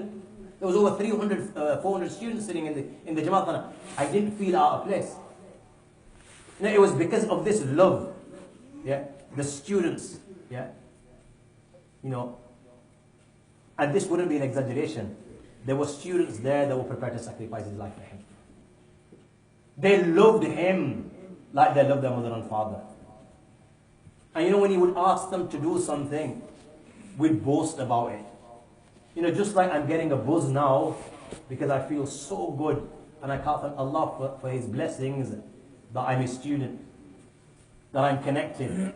There was over 300, 400 students sitting in the Jamaat Khana. I didn't feel out of place. It was because of this love. Yeah, the students. Yeah, and this wouldn't be an exaggeration. There were students there that were prepared to sacrifice his life for him. They loved him like they loved their mother and father. And when he would ask them to do something, we'd boast about it. Just like I'm getting a buzz now because I feel so good and I can't thank Allah for His blessings that I'm a student, that I'm connected,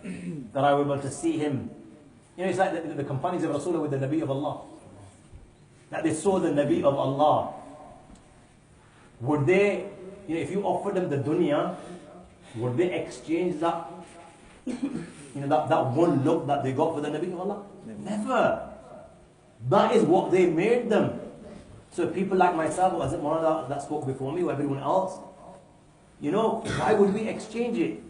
that I was able to see him. It's like the companions of Rasulullah with the Nabi of Allah. That they saw the Nabi of Allah. Would they, if you offered them the dunya, would they exchange that? That one look that they got for the Nabi of Allah? Never. That is what they made them. So people like myself, or Hazrat Motala that spoke before me, or everyone else, why would we exchange it?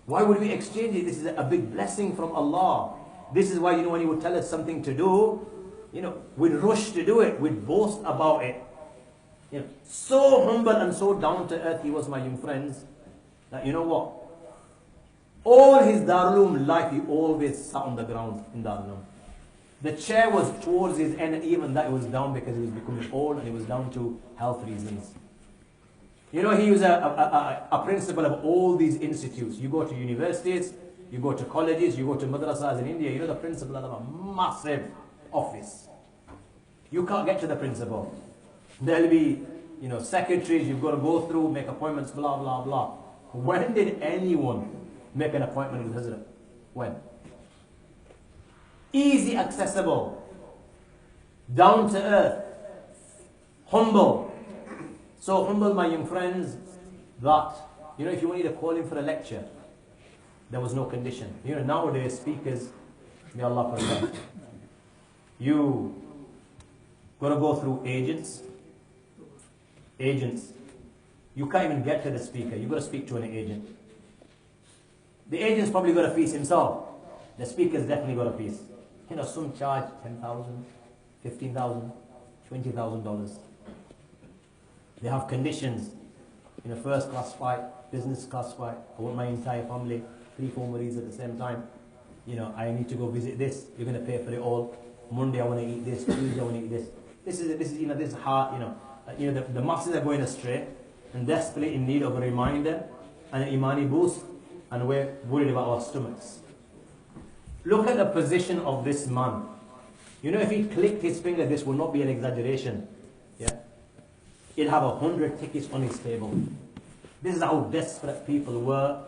Why would we exchange it? This is a big blessing from Allah. This is why, when He would tell us something to do, we'd rush to do it. We'd boast about it. So humble and so down to earth he was, my young friends, that you know what? All his Darul life, he always sat on the ground in Darul. The chair was towards his end, and even that it was down because he was becoming old and it was down to health reasons. He was a principal of all these institutes. You go to universities, you go to colleges, you go to madrasas in India, the principal of a massive office. You can't get to the principal. There'll be, secretaries you've got to go through, make appointments, blah, blah, blah. When did anyone make an appointment with Hazrat? When? Easy, accessible, down to earth, humble. So humble, my young friends, that, if you wanted to call him for a lecture, there was no condition. Nowadays, speakers, may Allah protect. You got to go through agents. You can't even get to the speaker. You've got to speak to an agent. The agent's probably got a fees himself. The speaker's definitely got a fees. Some charge $10,000, $15,000, $20,000. They have conditions. First class flight, business class flight. I want my entire family, 3-4 Marines at the same time. I need to go visit this. You're going to pay for it all. Monday I want to eat this. Tuesday I want to eat this. This is hard. The masses are going astray and desperately in need of a reminder and an imani boost, and we're worried about our stomachs. Look at the position of this man. If he clicked his finger, this will not be an exaggeration. Yeah, he'd have 100 tickets on his table. This is how desperate people were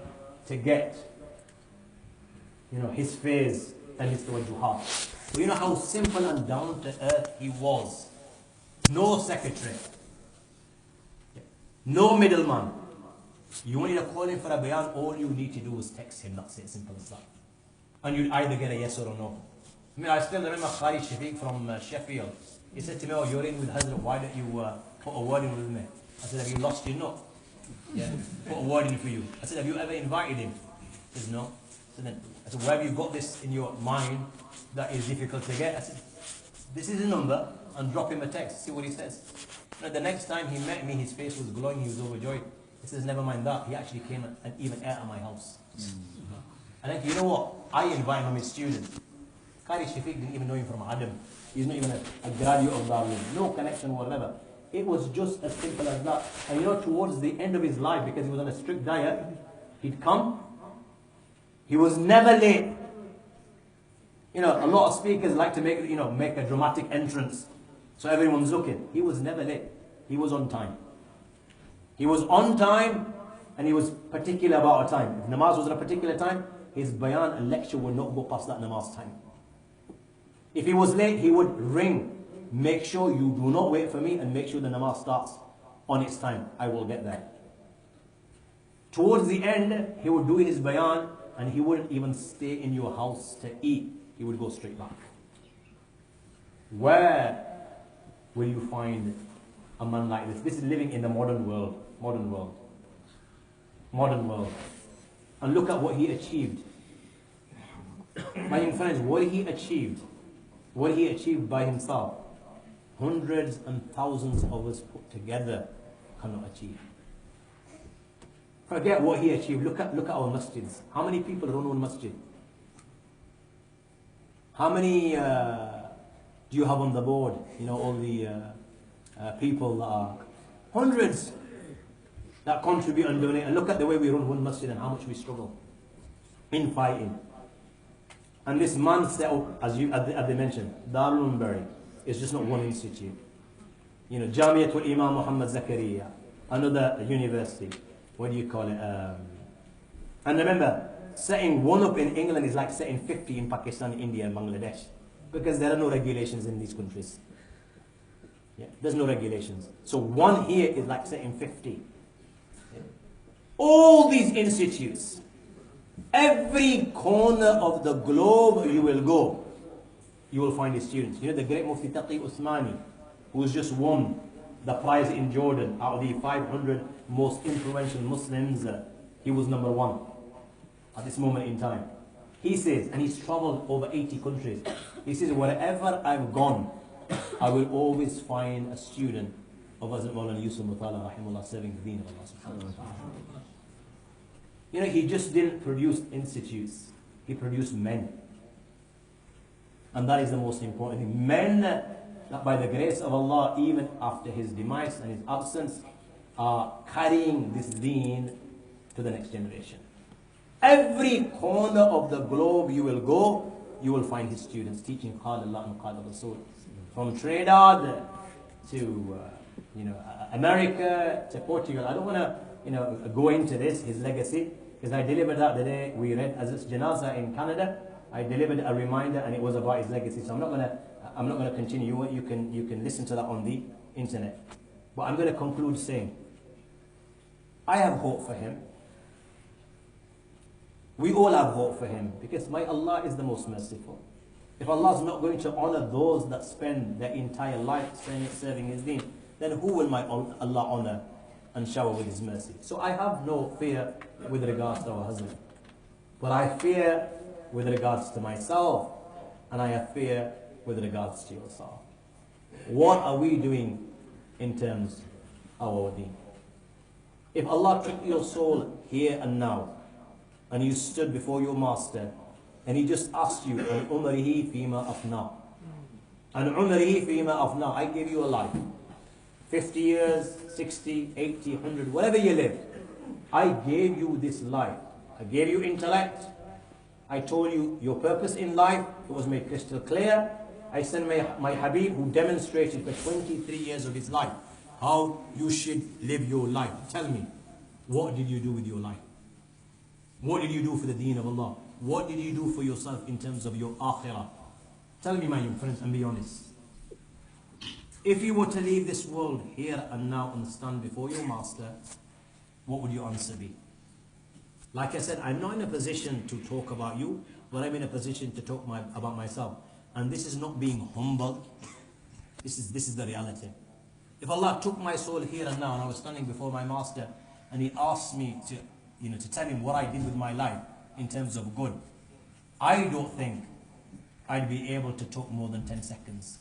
to get, his face and his tawajjuhat. But how simple and down to earth he was. No secretary. No middleman. You wanted to call him for a bayan, all you need to do is text him. That's it, simple as that. And you'd either get a yes or a no. I still remember Khalifa from Sheffield. He said to me, you're in with Hazrat, why don't you put a word in with me? I said, have you lost your nut? Yeah, put a word in for you. I said, have you ever invited him? He said, no. I said, where have you got this in your mind that is difficult to get? I said, this is his number, and drop him a text, see what he says. The next time he met me, his face was glowing, he was overjoyed. He says, never mind that, he actually came and even ate at my house. And then, you know what? I invited him as a student. Qari Shafiq didn't even know him from Adam. He's not even a graduate of Darwin. No connection whatever. It was just as simple as that. And towards the end of his life, because he was on a strict diet, he'd come. He was never late. A lot of speakers like to make a dramatic entrance so everyone's looking. He was never late. He was on time. He was on time, and he was particular about a time. If namaz was at a particular time, his bayan and lecture would not go past that namaz time. If he was late, he would ring. Make sure you do not wait for me, and make sure the namaz starts on its time. I will get there. Towards the end, he would do his bayan, and he wouldn't even stay in your house to eat. He would go straight back. Where will you find a man like this? This is living in the modern world. And look at what he achieved. My young friends, what he achieved by himself, hundreds and thousands of us put together cannot achieve. Forget what he achieved. Look at our masjids. How many people run one masjid? How many do you have on the board? All the people that are hundreds that contribute and donate. And look at the way we run one masjid and how much we struggle in fighting. And this man set up, as they mentioned, Darul Umbari. It's just not one institute. Jamiatul Imam Muhammad Zakaria, another university. What do you call it? And remember, setting one up in England is like setting 50 in Pakistan, India, and Bangladesh, because there are no regulations in these countries. Yeah, there's no regulations. So one here is like setting 50. Yeah. All these institutes, every corner of the globe you will go, you will find these students. The great Mufti Taqi Uthmani, who's just won the prize in Jordan out of the 500 most influential Muslims, he was number 1 at this moment in time. He says, and he's traveled over 80 countries, he says, wherever I've gone, I will always find a student of Hazrat Mawlana Yusuf Motala, rahimahullah, serving the deen of Allah subhanahu wa ta'ala. You know, he just didn't produce institutes, he produced men. And that is the most important thing. Men that by the grace of Allah, even after his demise and his absence, are carrying this deen to the next generation. Every corner of the globe you will go, you will find his students teaching Qala Allah and Qala Rasul. From Trinidad to America to Portugal. I don't want to go into his legacy, because I delivered that the day we read Aziz's Janaza in Canada. I delivered a reminder and it was about his legacy. So I'm not gonna continue. You can listen to that on the internet. But I'm gonna conclude saying, I have hope for him. We all have hope for him, because my Allah is the most merciful. If Allah is not going to honor those that spend their entire life serving his deen, then who will my Allah honor and shower with his mercy? So I have no fear with regards to our husband. But I fear with regards to myself, and I have fear with regards to yourself. What are we doing in terms of our deen? If Allah took your soul here and now, and you stood before your master, and he just asked you, An umrihi fima afna. An umrihi fima afna. I gave you a life. 50 years, 60, 80, 100, whatever you lived. I gave you this life. I gave you intellect. I told you your purpose in life. It was made crystal clear. I sent my Habib, who demonstrated for 23 years of his life how you should live your life. Tell me, what did you do with your life? What did you do for the deen of Allah? What did you do for yourself in terms of your akhirah? Tell me, my young friends, and be honest. If you were to leave this world here and now and stand before your master, what would your answer be? Like I said, I'm not in a position to talk about you, but I'm in a position to talk about myself. And this is not being humble. This is the reality. If Allah took my soul here and now, and I was standing before my master, and he asked me to tell him what I did with my life in terms of good, I don't think I'd be able to talk more than 10 seconds.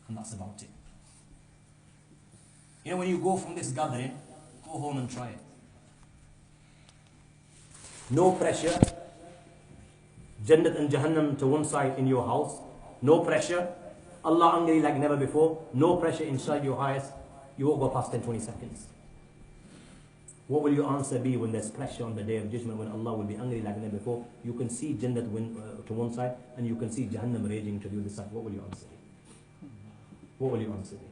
And that's about it. You know, when you go from this gathering, go home and try it. No pressure. Jannat and Jahannam to one side in your house. No pressure. Allah angry like never before. No pressure inside your eyes. You won't go past 10-20 seconds. What will your answer be when there's pressure on the day of judgment, when Allah will be angry like never before? You can see Jannat to one side, and you can see Jahannam raging to the other side. What will your answer be? What will your answer be?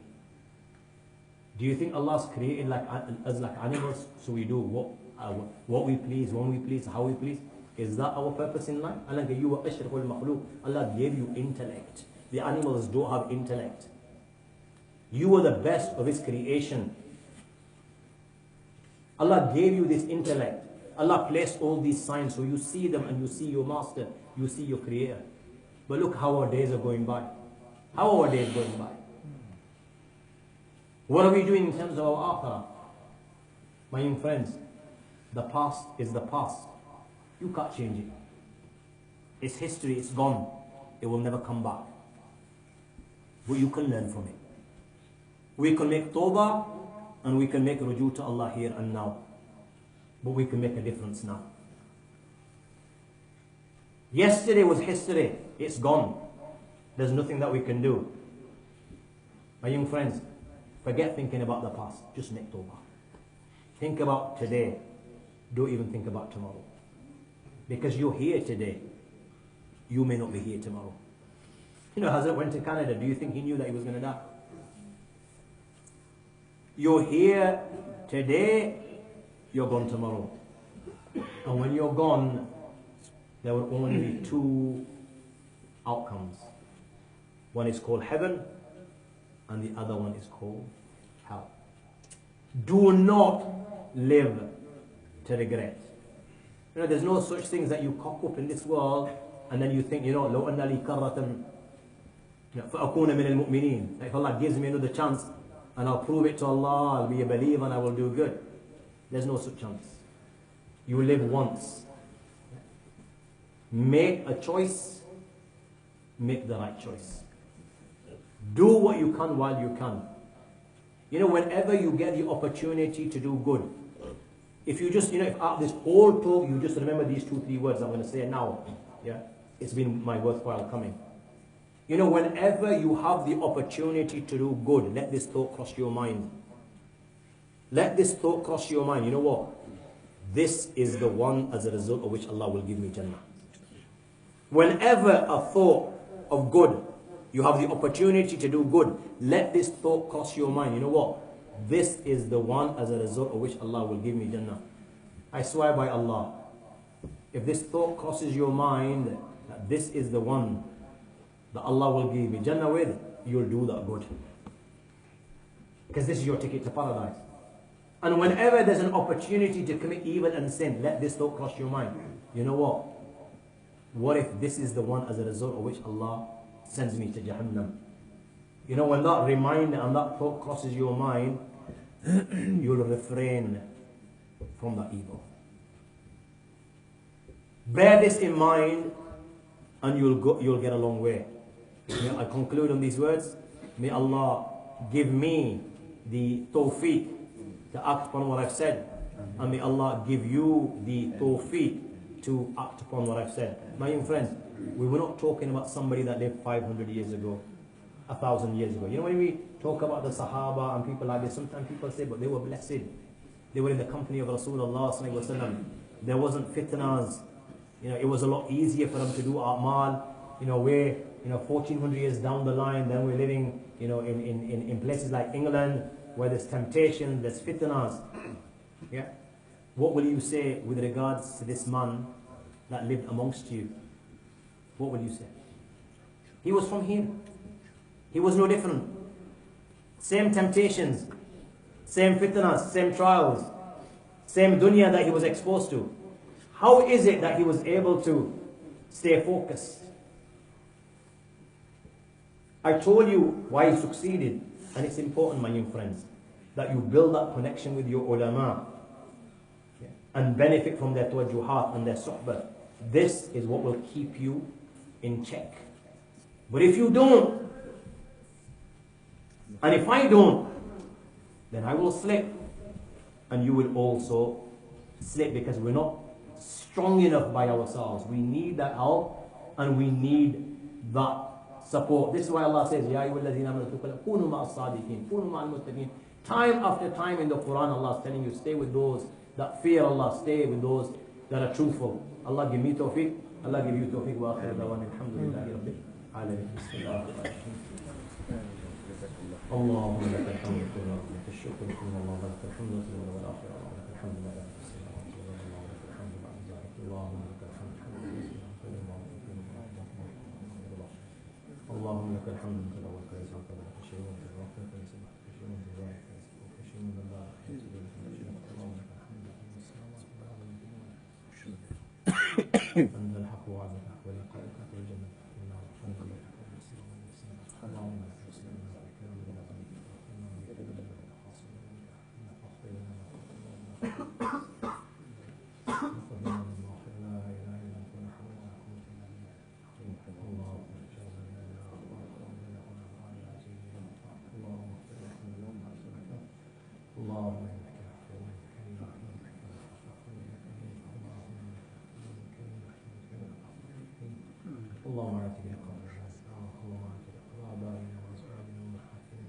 Do you think Allah's created us like animals, so we do what we please, when we please, how we please? Is that our purpose in life? Allah gave you ashraful makhluq. Allah gave you intellect. The animals don't have intellect. You are the best of His creation. Allah gave you this intellect. Allah placed all these signs so you see them and you see your master, you see your creator. But look how our days are going by. How are our days going by? What are we doing in terms of our akhirah? My young friends, the past is the past. You can't change it. It's history, it's gone. It will never come back. But you can learn from it. We can make tawbah and we can make ruju to Allah here and now. But we can make a difference now. Yesterday was history. It's gone. There's nothing that we can do. My young friends, forget thinking about the past. Just make tawbah. Think about today. Don't even think about tomorrow. Because you're here today. You may not be here tomorrow. You know, Hazrat went to Canada. Do you think he knew that he was going to die? You're here today. You're gone tomorrow. And when you're gone, there will only be two outcomes. One is called heaven, and the other one is called hell. Do not live to regret. You know, there's no such things that you cock up in this world and then you think, you know, لو أن لي كرة فأكون من المؤمنين. If Allah gives me another chance and I'll prove it to Allah, I'll be a believer and I will do good. There's no such chance. You live once. Make a choice. Make the right choice. Do what you can while you can. You know, whenever you get the opportunity to do good, if you just, if out this whole talk you just remember these 2-3 words I'm going to say now, yeah, it's been my worthwhile coming. You know, whenever you have the opportunity to do good, let this thought cross your mind. Let this thought cross your mind. You know what? This is the one as a result of which Allah will give me Jannah. Whenever a thought of good, you have the opportunity to do good, let this thought cross your mind. You know what? This is the one as a result of which Allah will give me Jannah. I swear by Allah, if this thought crosses your mind, that this is the one that Allah will give me Jannah with, you'll do that good. Because this is your ticket to paradise. And whenever there's an opportunity to commit evil and sin, let this thought cross your mind. You know what? What if this is the one as a result of which Allah sends me to Jahannam? You know, when that reminder and that thought crosses your mind, you'll refrain from that evil. Bear this in mind and you'll get a long way. May I conclude on these words? May Allah give me the tawfiq to act upon what I've said. And may Allah give you the tawfiq to act upon what I've said. My young friends, we were not talking about somebody that lived 500 years ago, 1,000 years ago. You know, when we talk about the Sahaba and people like this, sometimes people say, but they were blessed. They were in the company of Rasulullah sallallahu alaihi wasallam. There wasn't fitnas. You know, it was a lot easier for them to do a'mal. You know, we're 1,400 years down the line, then we're living, in places like England, where there's temptation, there's fitnas. Yeah? What will you say with regards to this man that lived amongst you? What will you say? He was from here. He was no different. Same temptations, same fitnas, same trials, same dunya that he was exposed to. How is it that he was able to stay focused? I told you why he succeeded, and it's important, my young friends, that you build that connection with your ulama and benefit from their tawajjuhat and their suhbah. This is what will keep you in check. But if you don't, and if I don't, then I will slip. And you will also slip, because we're not strong enough by ourselves. We need that help and we need that support. This is why Allah says, Ya ayyuhalladhina amanu kunu ma'as sadiqin, kunu ma'al muttaqin. Time after time in the Quran, Allah is telling you, stay with those that fear Allah, stay with those that are truthful. Allah give me tawfiq, Allah give you tawfiq, wa akhiru dawana alhamdulillahi rabbil alamin. اللهم لك الحمد كله ولك الشكر كله اللهم لك الحمد كله والآخرة ولك الحمد ما لا في السماوات والأرض ولك الحمد بعد ذلك اللهم لك الحمد اللهم لك الحمد مثل أول كريسة وكذا شيء وكذا وكذا كريسة وكشيء من ذلك وكشيء من الله اللهم لك الحمد في السماوات والأرض أنت الحق وعدك ولقائك والجنة والنار الحمد لله اللهم اللهم اعتق رقاب الناس اللهم اعتق رقاب آبائنا وأزواجنا وأمهاتنا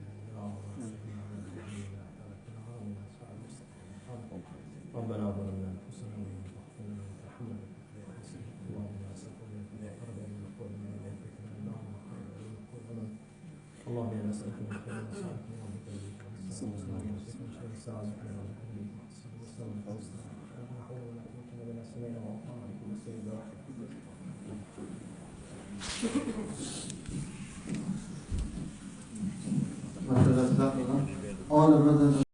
ربنا ظلمنا أنفسنا وإن لم تغفر لنا وترحمنا اللهم لا تسلكنا في قرب من قول من إليك اللهم خير من قول اللهم إنا نسألك من خير ما سألك من ربك ونسألك من شر ساعتك من ربك ونسألك الحسنى لا حول ولا قوة إلا بالله سمعنا وأطعنا بكل شيء برحمتك All the brothers